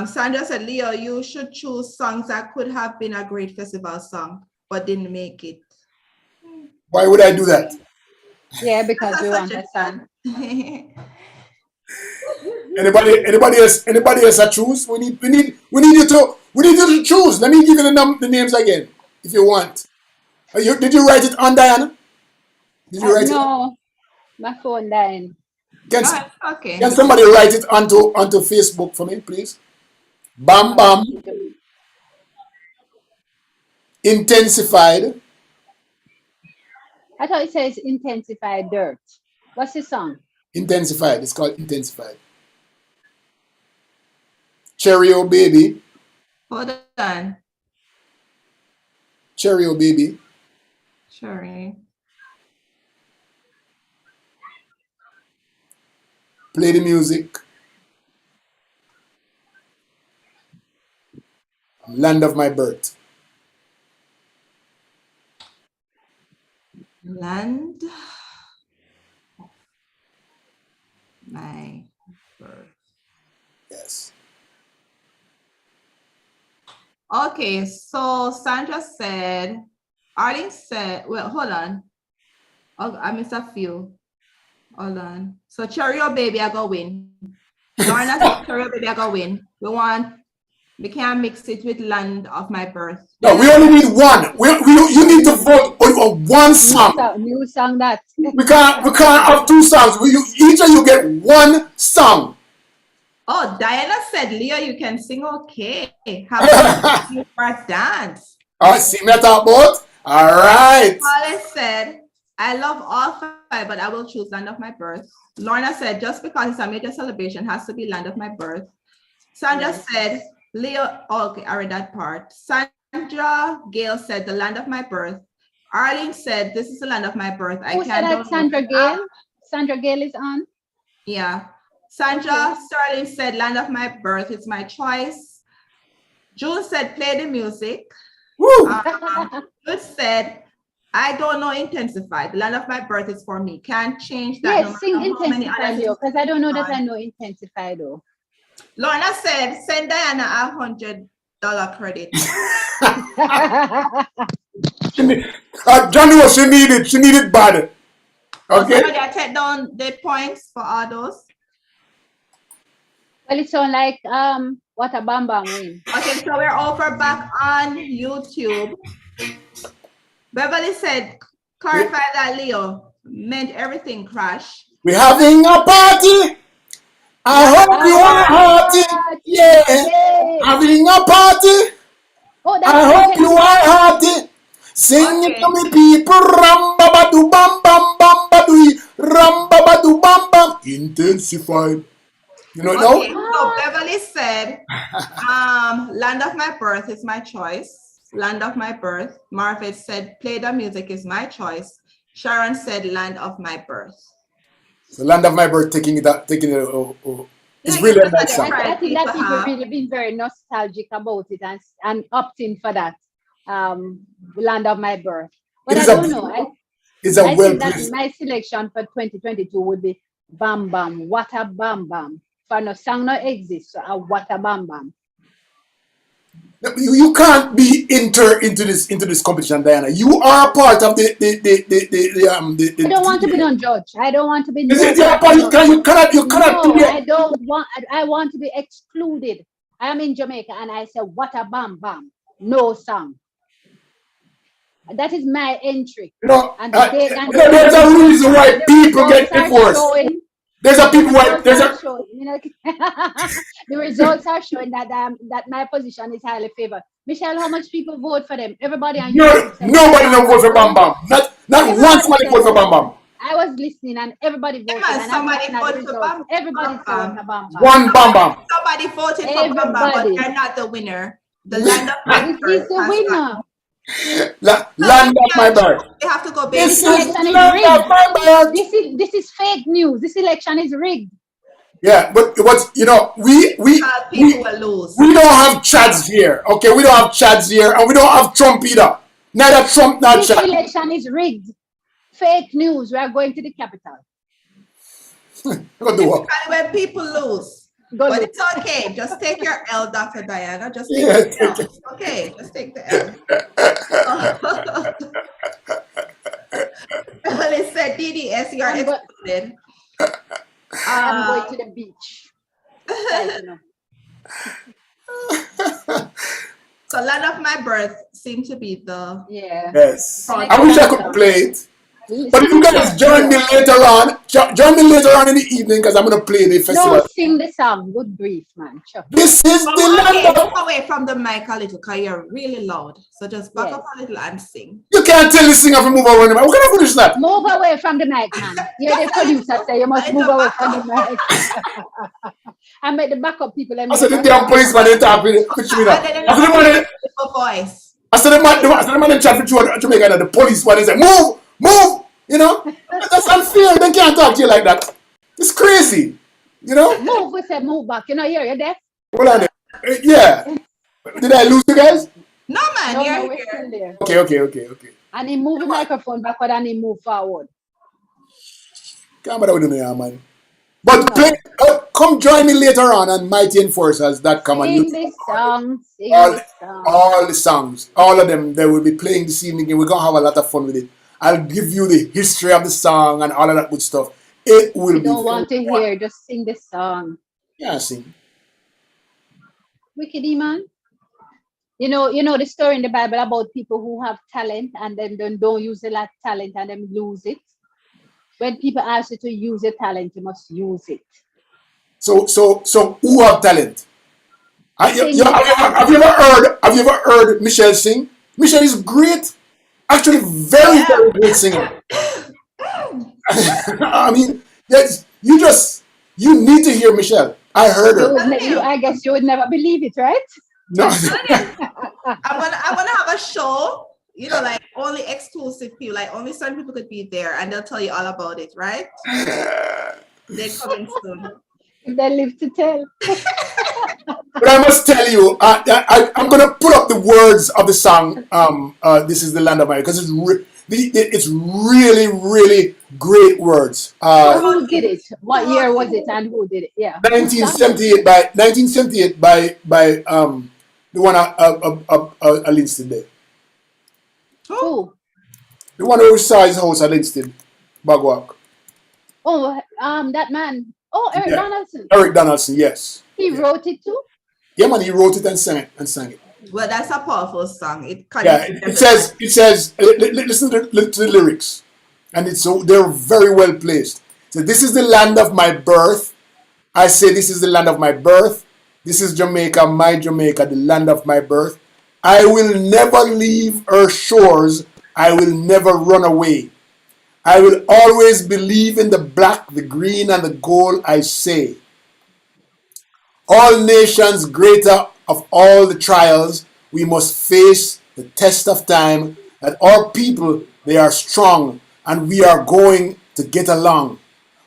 Sandra said, Leo, you should choose songs that could have been a great festival song, but didn't make it. Why would I do that? Yeah, because That's we want such a song. Anybody else a choose? We need you to choose. Let me give you the names again if you want. Did you write it on, Diana? Did you write it? No, my phone dying. Okay. Can somebody write it onto Facebook for me, please? Bam bam. Intensified. I thought it says intensified dirt. What's the song? Intensified. It's called Intensified. Cherry O Baby. Hold on. Cherry O Baby. Cherry. Play the music. Land of my birth. Land of my birth. Yes. Okay, so Sandra said, Arlene said, well, hold on. I missed a few. Hold on. So Cherry O Baby, I go win. Lorna said, Cherry O Baby, I go win. We can't mix it with land of my birth. No, we only need one. You need to vote on one song. New song that. We can't have two songs. Each of you get one song. Oh, Diana said, Leo, you can sing okay. Have you for dance? All right, see me at our boat. All right. Paula said, I love all five, but I will choose land of my birth. Lorna said, just because it's a major celebration, has to be land of my birth. Sandra said, Leo, okay, I read that part. Sandra Gale said, the land of my birth. Arlene said, this is the land of my birth. Who said that? Sandra Gale? Sandra Gale is on? Yeah. Sandra Sterling said, land of my birth, it's my choice. June said, play the music. Good said, I don't know Intensify. The land of my birth is for me. Can't change that. Yes, sing Intensify, Leo, because I don't know that I know Intensify, though. Lorna said, send Diana $100 credit. Johnny was she needed bad. Okay. Somebody take down the points for all those. Well, it sounds like what a bam bam win. Okay, so we're over back on YouTube. Beverly said, clarify that Leo meant everything crash. We're having a party. I hope you are hearty. Yeah. Having a party. I hope you are hearty. Sing it to me, people. Ram baba do bam bam bam badui. Ram baba do bam bam. Intensified. You know now? So Beverly said, land of my birth is my choice. Land of my birth. Marvet said, play the music is my choice. Sharon said, land of my birth. The land of my birth taking it. It's really a nice song. I think that people really been very nostalgic about it and opting for that land of my birth. But I don't know. I think that my selection for 2022 would be Bam Bam, What a Bam Bam. For no song no exists, so What a Bam Bam. You can't be into this competition, Diana. You are part of the I don't want to be non-judge. I don't want to be. Is it your part? You cannot. No, I don't want. I want to be excluded. I am in Jamaica, and I say, "What a bam bam!" No song. That is my entry. No, there's a reason why people get divorced. There's a people why there's a. The results are showing that that my position is highly favored. Michelle, how much people vote for them? Everybody on nobody don't vote for Bam Bam. Not one somebody vote for Bam Bam. I was listening and everybody voted. And somebody voted for Bam Bam. Everybody voted for Bam Bam. One Bam Bam. Somebody voted for Bam Bam, but they're not the winner. The land of my birth is the winner. Land of my birth. They have to go This based is on. election is land of rigged. my birth. This is fake news. This election is rigged. Yeah, but what's People will lose. we don't have Chads here. Okay, we don't have Chads here, and we don't have Trump either. Neither Trump nor This Chad. election is rigged. Fake news. We are going to the capital. Go do what? And when people lose. Go But look. it's okay. Just take your L, Dr. Diana. Just take Yeah, the L. It's okay. Just take the L. They said DDS, you are I'm go- excluded. I'm going to the beach. Right now. So Land of My Birth seemed to be the Yeah. Yes. Front. I wish I could play it. But if you guys join me later on, join me later on in the evening because I'm gonna play the festival. No, sing the song. Good grief, man. Sure. This is the Okay, land of. move away from the mic a little because you're really loud. So just back Yes. up a little and sing. You can't tell the singer to move over. What kind of finish that? Move away from the mic, man. You're the producer, so you must move away from the mic. I make the backup people. I said the damn policeman they talk with me now. And then I said the man. the voice. I said the man in chat with you at Jamaica. The policeman they say move. You know that's unfair. They can't talk to you like that. It's crazy. You know. Move, we said move back. You know, you're deaf. Hold on. Yeah. Did I lose you guys? No, man, No, you're no, we're here. still there. Okay. And he move the microphone backward and he move forward. Can't bother with me, man. But play, come join me later on mightyenforcers.com and Sing this song. Sing all, this song. all the songs, all of them, they will be playing this evening and we're going to have a lot of fun with it. I'll give you the history of the song and all of that good stuff. It will You be don't want to fun. hear, just sing this song. Yeah, sing. Wicked man. You know the story in the Bible about people who have talent and then don't use the talent and then lose it. When people ask you to use your talent, you must use it. So who have talent? Have you Sing ever heard Michelle sing? Michelle is great. Actually, very, very great singer. I mean, yes, you need to hear Michelle. I heard her. I guess you would never believe it, right? No. I'm gonna have a show, like only exclusive people, like only certain people could be there, and they'll tell you all about it, right? They're coming soon. If they live to tell. But I must tell you, I'm gonna put up the words of the song. This is the land of my, because it's really, really great words. Who did it? What year was it, and who did it? Yeah. 1978 by the one I listed there. Who? The one who saw his house at Linston, Bagwalk. Oh, that man. Oh, Eric Donaldson. Eric Donaldson, yes. He wrote it too. Yeah, man, he wrote it and sang it. Well, that's a powerful song. It says. Listen to the lyrics, and they're very well placed. So this is the land of my birth. I say this is the land of my birth. This is Jamaica, my Jamaica, the land of my birth. I will never leave her shores. I will never run away. I will always believe in the black, the green, and the gold, I say. All nations, greater of all the trials, we must face the test of time, that our people, they are strong, and we are going to get along.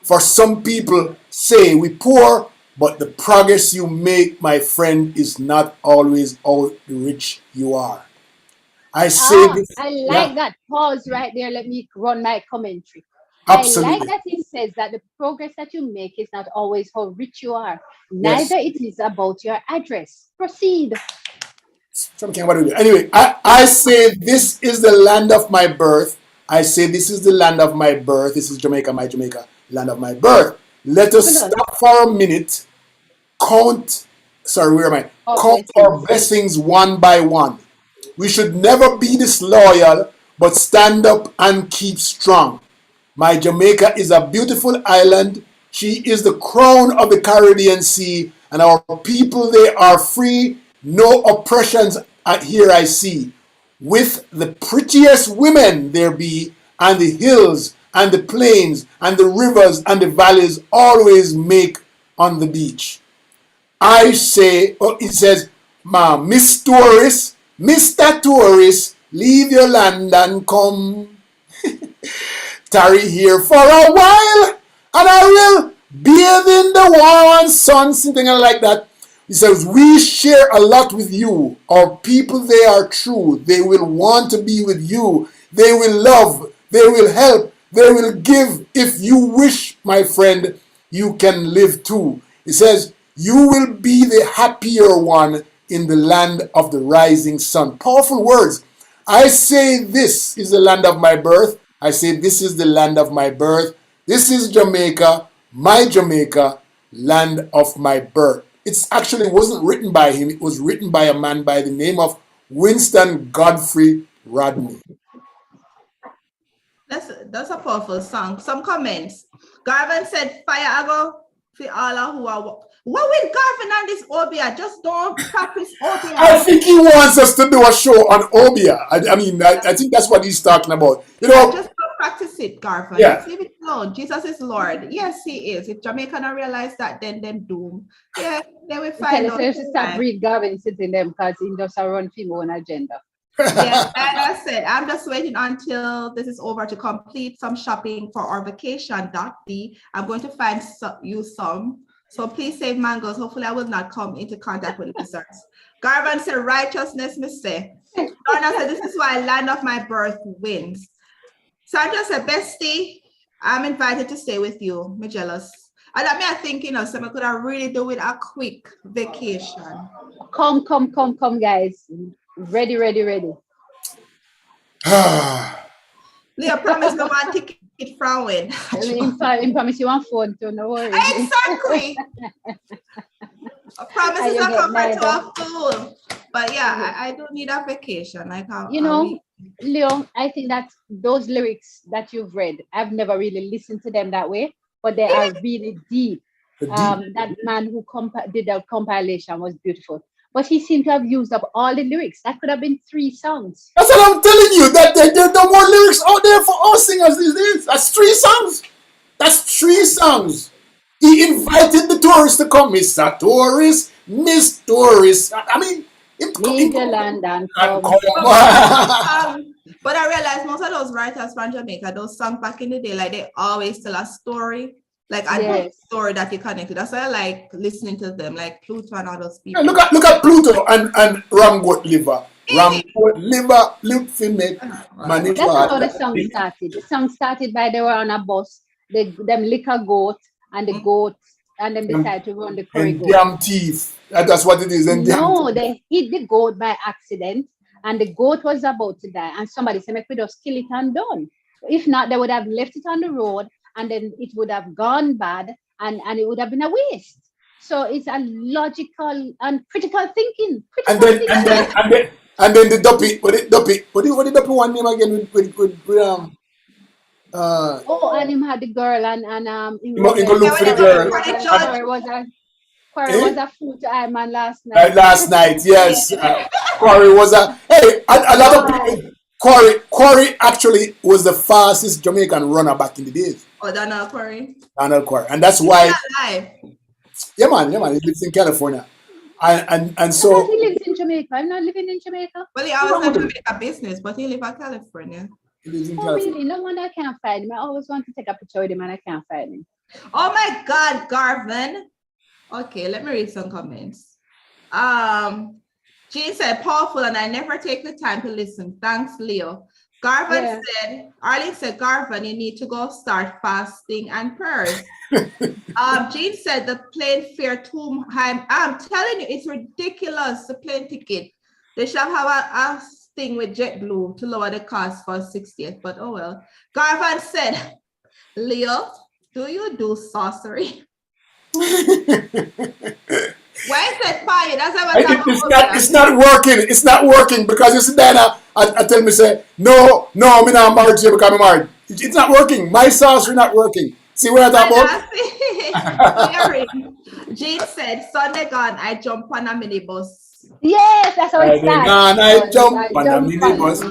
For some people say we poor, but the progress you make, my friend, is not always how rich you are. I say this. I like that pause right there. Let me run my commentary. Absolutely. I like that he says that the progress that you make is not always how rich you are. Neither it is about your address. Proceed. Anyway, I say this is the land of my birth. I say this is the land of my birth. This is Jamaica, my Jamaica, land of my birth. Let us stop for a minute. Count our blessings one by one. We should never be disloyal, but stand up and keep strong. My Jamaica is a beautiful island. She is the crown of the Caribbean Sea, and our people, they are free. No oppressions here I see. With the prettiest women there be, and the hills, and the plains, and the rivers, and the valleys always make on the beach. I say, it says, Miss Tourist, Mr. Tourist, leave your land and come. Tarry here for a while, and I will bathe in the warm sun, something like that. He says, we share a lot with you. Our people, they are true. They will want to be with you. They will love. They will help. They will give. If you wish, my friend, you can live too. He says, you will be the happier one in the land of the rising sun. Powerful words. I say this is the land of my birth. I say this is the land of my birth. This is Jamaica, my Jamaica, land of my birth. It's actually wasn't written by him. It was written by a man by the name of Winston Godfrey Rodney. That's a powerful song. Some comments. Garvin said, fire ago for all who are. What with Garvin and this Obia? Just don't practice Obia. I think he wants us to do a show on Obia. I think that's what he's talking about. You know, just don't practice it, Garvin. Yeah. Just leave it alone. Jesus is Lord. Yes, he is. If Jamaica don't realize that, then them doom. Yeah, they will find out. So stop read Gavin sitting them because he just run for his own agenda. Yeah, like I said, I'm just waiting until this is over to complete some shopping for our vacation.d. I'm going to find you some. So please save mangoes. Hopefully I will not come into contact with lizards. Garvin said, righteousness, Mr. Lorna said, this is why land of my birth wins. Sandra said, bestie, I'm invited to stay with you. Me jealous. And I mean, I think, so I could have really do with a quick vacation. Come, guys. Ready. Leah, promise no one ticket from when. I promise you one phone too, no worries. Exactly. A promise is not compared to a fool. But yeah, I do need a vacation. Like how Leo, I think that those lyrics that you've read, I've never really listened to them that way, but they are really deep. That man who did the compilation was beautiful. But he seemed to have used up all the lyrics. That could have been 3 songs. That's what I'm telling you. That there are no more lyrics out there for all singers these days. That's 3 songs. That's 3 songs. He invited the tourists to come. Mr. Tourist, Miss Tourist. I mean, leave the land and come. But I realized most of those writers from Jamaica, those songs back in the day, like they always tell a story. Like a story that you connect to. That's why I like listening to them, like Pluto and all those people. Yeah, look at Pluto and Ramgoat Liver. Ramgoat Liver, look for me. That's how the song started. The song started by they were on a bus. Them lick a goat and the goat and then decided to run the curry goat. Damn thief. That's what it is. No, they hit the goat by accident and the goat was about to die. And somebody said, "Make we just kill it and done." If not, they would have left it on the road. And then it would have gone bad and it would have been a waste. So it's a logical and critical thinking. And then the duppy, what the duppy one name again with and him had the girl and he go look for the girl. Quarry was a fool to I man last night. Last night, yes. Quarry was a lot of people. Quarry actually was the fastest Jamaican runner back in the days. Oh, Donald Quarry. And that's why. Yeah, man. He lives in California, and so. He lives in Jamaica. I'm not living in Jamaica. Well, he always had to make a business, but he lives in California. He lives in California. Really? No wonder I can't find him. I always want to take a picture with him and I can't find him. Oh my God, Garvin. Okay, let me read some comments. Jean said, powerful, and I never take the time to listen. Thanks, Leo. Garvin said, Arlene said, Garvin, you need to go start fasting and prayers. Jean said, the plane fare too high. I'm telling you, it's ridiculous, the plane ticket. They should have a thing with JetBlue to lower the cost for 60th, but oh well. Garvin said, Leo, do you do sorcery? Why is that fire? It's not working. It's not working because you see Diana, I tell me say, no, I'm not married to you because I'm married. It's not working. My sorcery not working. See what I'm talking about? Jane said, Sunday gone, I jump on a minibus. Yes, that's how it starts. I jump on a minibus.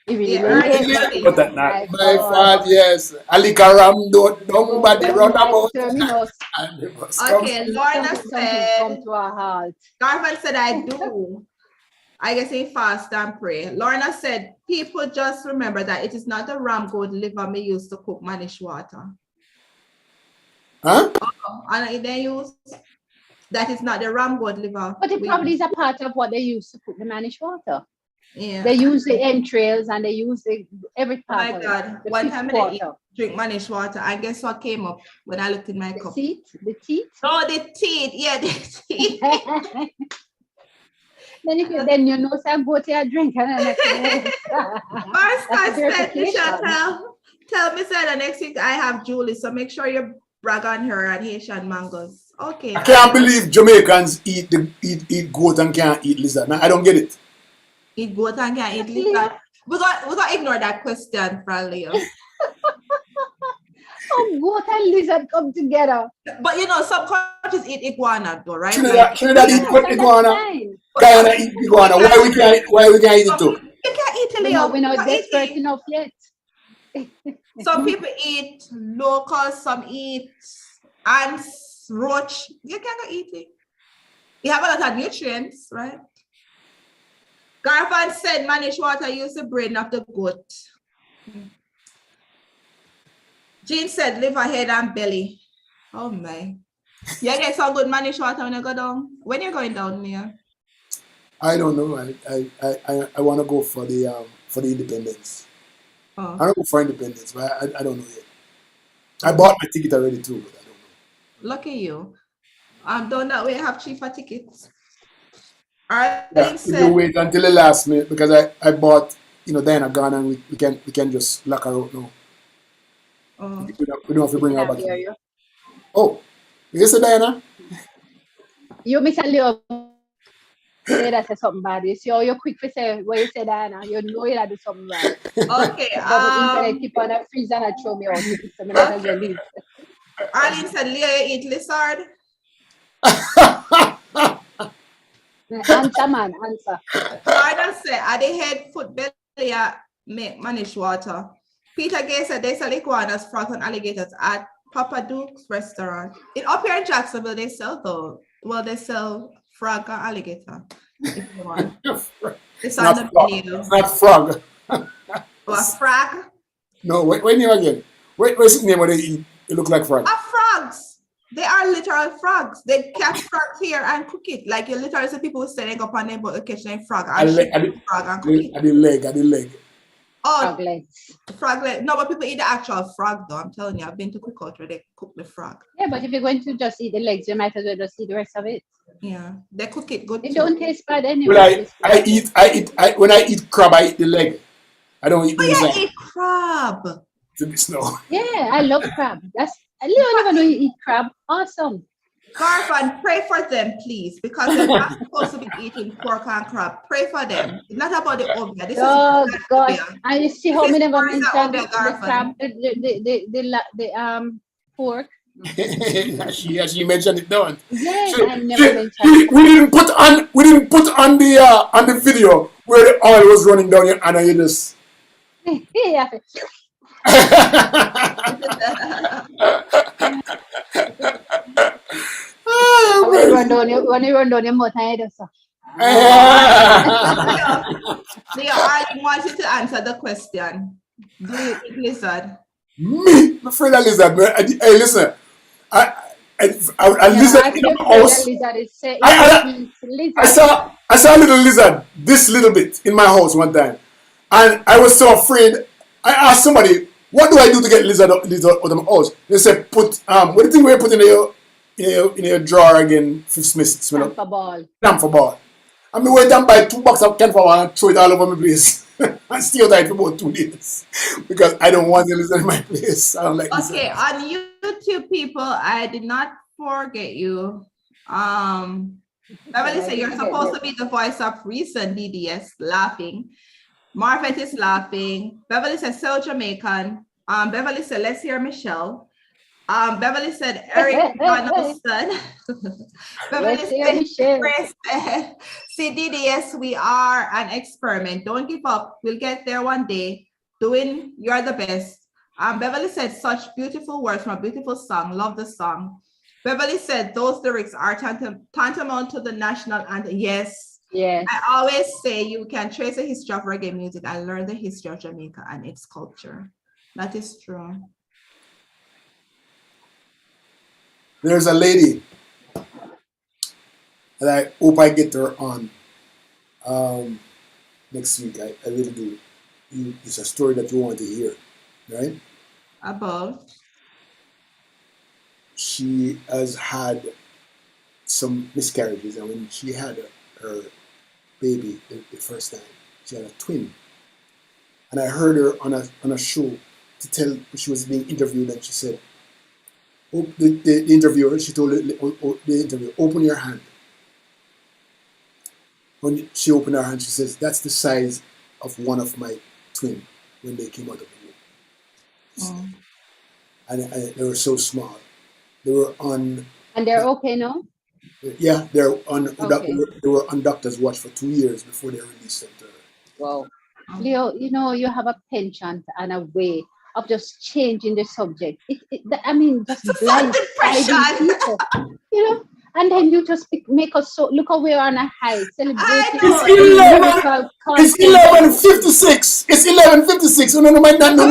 But that night, my fault, yes. Alika Ram don't nobody run about. Okay, Lorna said, Garvin said, I do. I guess say fast and pray. Lorna said, people just remember that it is not the ram goat liver me used to cook manish water. Huh? Oh, and they use that is not the ram goat liver. But it probably is a part of what they use to cook the manish water. Yeah. They use the entrails and they use every Oh part my of God. it. The One fifth time I drink manish water, and guess what came up when I looked in my cup? The teeth? Oh, the teeth. Yeah, the teeth. Then you know some go to a drink and then next Marska said, tell me said the next week I have Julie, so make sure you brag on her and Haitian mangoes. Okay. I can't believe Jamaicans eat goat and can't eat lizard. Now, I don't get it. Eat goat and can't eat lizard. We got ignore that question from Leo. Oh, goat and lizard come together. But you know, some countries eat iguana though, right? Trinidad eat iguana. Guyana eat iguana. Why we can't eat it too? You can't eat it, Leo. We're not desperate enough yet. Some people eat locusts, some eat ants, roach. You can't eat it. You have a lot of nutrients, right? Garvan said manish water use the brain of the goat. Jean said liver, head, and belly. Oh my. You get some good manish water when you go down. When you're going down there? I don't know. I want to go for the independence. Oh. I don't go for independence, but I don't know yet. I bought my ticket already too, but I don't know. Lucky you. I'm done that way. I have cheaper tickets. You wait until the last minute because I bought Diana gone and we can just lock her out now. Oh. We don't have to bring her back. Oh, you say Diana? You miss a little say that say something bad. You see how you're quick to say what you say, Diana. You know you do something bad. Okay. Internet keep on a freeze and throw me out. So me not gonna leave. Arlene said, Leah, you eat lizard. Answer, man, answer. Arda said, are they head foot belly make manish water? Peter Gay said they sell iguanas, frogs, and alligators at Papa Duke's restaurant. Up here in Jacksonville, they sell though. Well, they sell frog and alligator. If you want. It's on the menu. It's not frog. What, frog? No, wait name again. What's the name what they eat? It look like frog. Frogs. They are literal frogs. They catch frogs here and cook it. Like you literally see people standing up on them but occasionally frog and frog and cook it. At the leg. Oh, Frog legs. Frog leg. No, but people eat the actual frog though. I'm telling you, I've been to cookout where they cook the frog. Yeah, but if you're going to just eat the legs, you might as well just eat the rest of it. Yeah, they cook it good. It don't taste bad anyway. Well, when I eat crab, I eat the leg. I don't eat the inside. I eat crab. No. Yeah, I love crab. I don't even know you eat crab. Awesome. Garfan, pray for them, please, because they're not supposed to be eating pork and crab. Pray for them. It's not about the obia. This Oh is God! And you see how many of them This is mentioned obia, the crab, the pork. she mentioned it, don't. Yeah, I never mentioned. We didn't put on the video where the oil was running down your and you just. Yeah. When you run down your mouth, I do so. Leo, I wanted to answer the question. Do you eat lizard? Me, I'm afraid of lizard. Hey, listen. A lizard in the house. I saw a little lizard, this little bit, in my house one time, and I was so afraid. I asked somebody, "What do I do to get lizard out of my house?" They said, "Put what do you think we put in your drawer again? Smell camphor ball. I mean, went down buy 2 boxes of camphor ball and throw it all over my place, and stay out for about 2 days because I don't want the lizard in my place. I don't like lizard." Okay, on YouTube, people, I did not forget you. Beverly said you're supposed to be the voice of recent DDS laughing. Marvet is laughing. Beverly said so Jamaican. Beverly said let's hear Michelle. Beverly said Eric Donaldson. Beverly said see DDS, we are an experiment. Don't give up. We'll get there one day. Doing you're the best. Beverly said such beautiful words from a beautiful song. Love the song. Beverly said those lyrics are tantamount to the national anthem. Yes. Yes. I always say you can trace the history of reggae music and learn the history of Jamaica and its culture. That is true. There's a lady, and I hope I get her on next week. I really do. It's a story that you want to hear, right? Above. She has had some miscarriages, and when she had her baby the first time, she had a twin. And I heard her on a show to tell, she was being interviewed, and she said, the interviewer, she told the interviewer, open your hand. When she opened her hand, she says, that's the size of one of my twin when they came out of the womb. And they were so small. They were on. And they're okay now? Yeah, they're on. Okay. They were on doctor's watch for 2 years before they released them to her. Wow. Leo, you have a penchant and a way of just changing the subject. I mean, just blindsiding people, and then you just make us so, look how we're on a high, celebrating. It's 11:56. It's 11:56. No, might not know.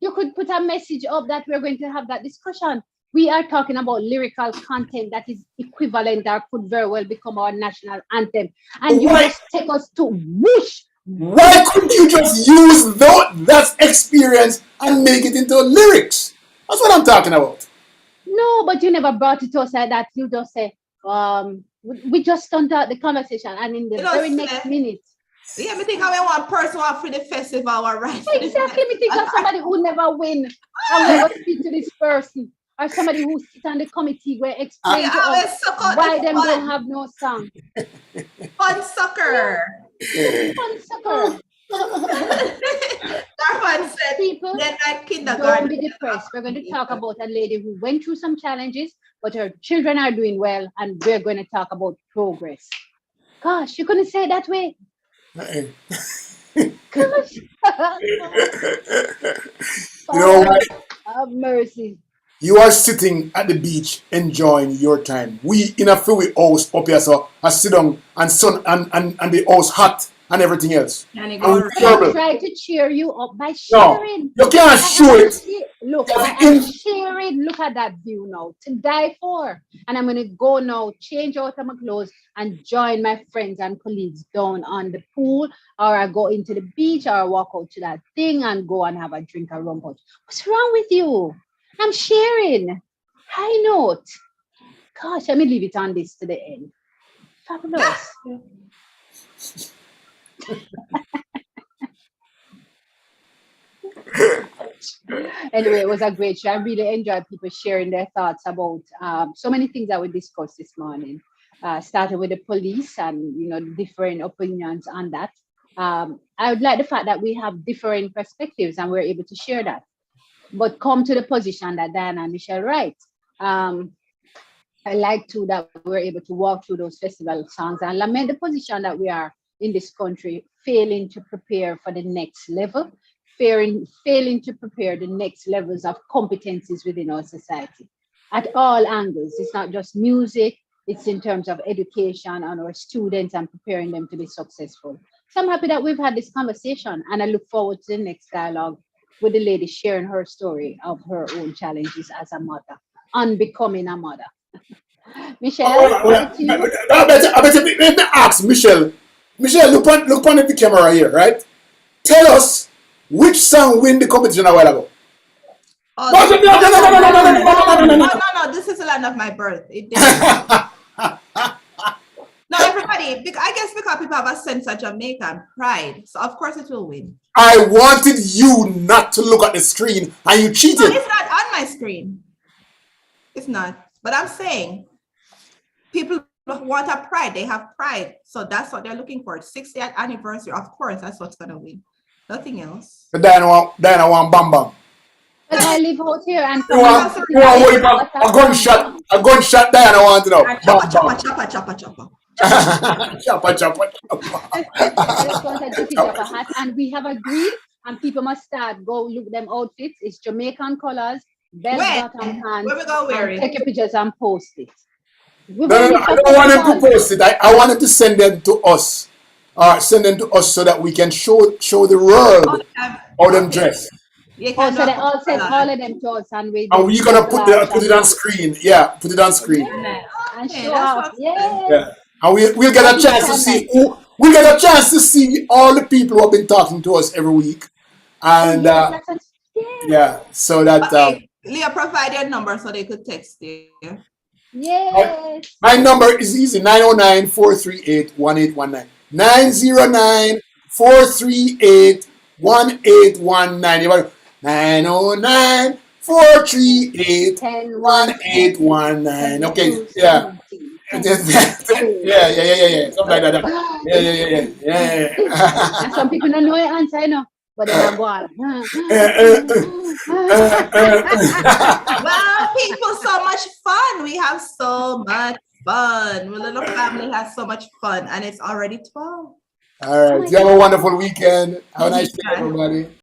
You could put a message up that we're going to have that discussion. We are talking about lyrical content that is equivalent or could very well become our national anthem. And you just take us to whoosh. Why couldn't you just use that experience and make it into lyrics? That's what I'm talking about. No, but you never brought it to us like that. You just say, we just turned out the conversation, and in the very next minute. Yeah, me think I want person for the festival, right? Exactly, me think of somebody who never win and we will speak to this person. Or somebody who sits on the committee where explain to us why them don't have no song. Fun sucker. Fun sucker. Said, people, like don't be depressed. We're going to talk about a lady who went through some challenges, but her children are doing well, and we're going to talk about progress. Gosh, you couldn't say it that way. Gosh. You know what? Have mercy. You are sitting at the beach enjoying your time. We in a few house up here, so I sit down and sun and the house hot and everything else. I try to cheer you up by sharing. No, you can't show it. Look, I'm sharing. Look at that view now. To die for. And I'm gonna go now, change out of my clothes and join my friends and colleagues down on the pool, or I go into the beach, or I walk out to that thing and go and have a drink or rum punch. What's wrong with you? I'm sharing. High note. Gosh, let me leave it on this to the end. Fabulous. Anyway, it was a great show. I really enjoyed people sharing their thoughts about so many things that we discussed this morning. Started with the police and the different opinions on that. I would like the fact that we have different perspectives and we're able to share that. But come to the position that Diana and Michelle write. I like to that we're able to walk through those festival songs and lament the position that we are in this country, failing to prepare for the next level, failing to prepare the next levels of competencies within our society at all angles. It's not just music, it's in terms of education and our students and preparing them to be successful. So I'm happy that we've had this conversation, and I look forward to the next dialogue with the lady sharing her story of her own challenges as a mother, on becoming a mother. Michelle, I better ask Michelle. Michelle, look on the camera here, right? Tell us which song win the competition a while ago. No, this is the land of my birth. It didn't. No, everybody, I guess because people have a sense of Jamaican pride, so of course it will win. I wanted you not to look at the screen, and you cheated. No, it's not on my screen. It's not. But I'm saying, people want a pride. They have pride, so that's what they're looking for. 60th anniversary, of course, that's what's gonna win. Nothing else. The Diana want bam bam. But I live out here and you want a gunshot. Diana want to know. Chopper. And we have agreed, and people must start go look them outfits. It's Jamaican colors, bell bottom pants. Where we go wearing? Take your pictures and post it. We've No, no, only no. I don't talked want them about to post it. I want them to send them to us. Send them to us so that we can show the Oh, world yeah. how them Okay. dress. You oh, can do so a they all send collage. all of them to us and we And do we're a gonna collage put it and on screen. Yeah, put it on screen. yeah, and Okay, show that off. sounds good. Yes, Yeah. And we'll get that a is chance to standard. see who we get a chance to see all the people who have been talking to us every week. Oh And yes, that's what. Yes, yeah, so that Okay, Leah, provide your number so they could text you. my, yes. my number is easy 909-438-1819. 909-438-1819. 909-438-1819. 10 1 Okay, 10 2 yeah. 17 Yeah, 10 2. something like that. Yeah. And some people don't know your answer, you know, but then I go on. Well, people, so much fun. We have so much fun. My little family has so much fun, and it's already 12. All right. You have a wonderful weekend. Have a nice day, Bye. everybody.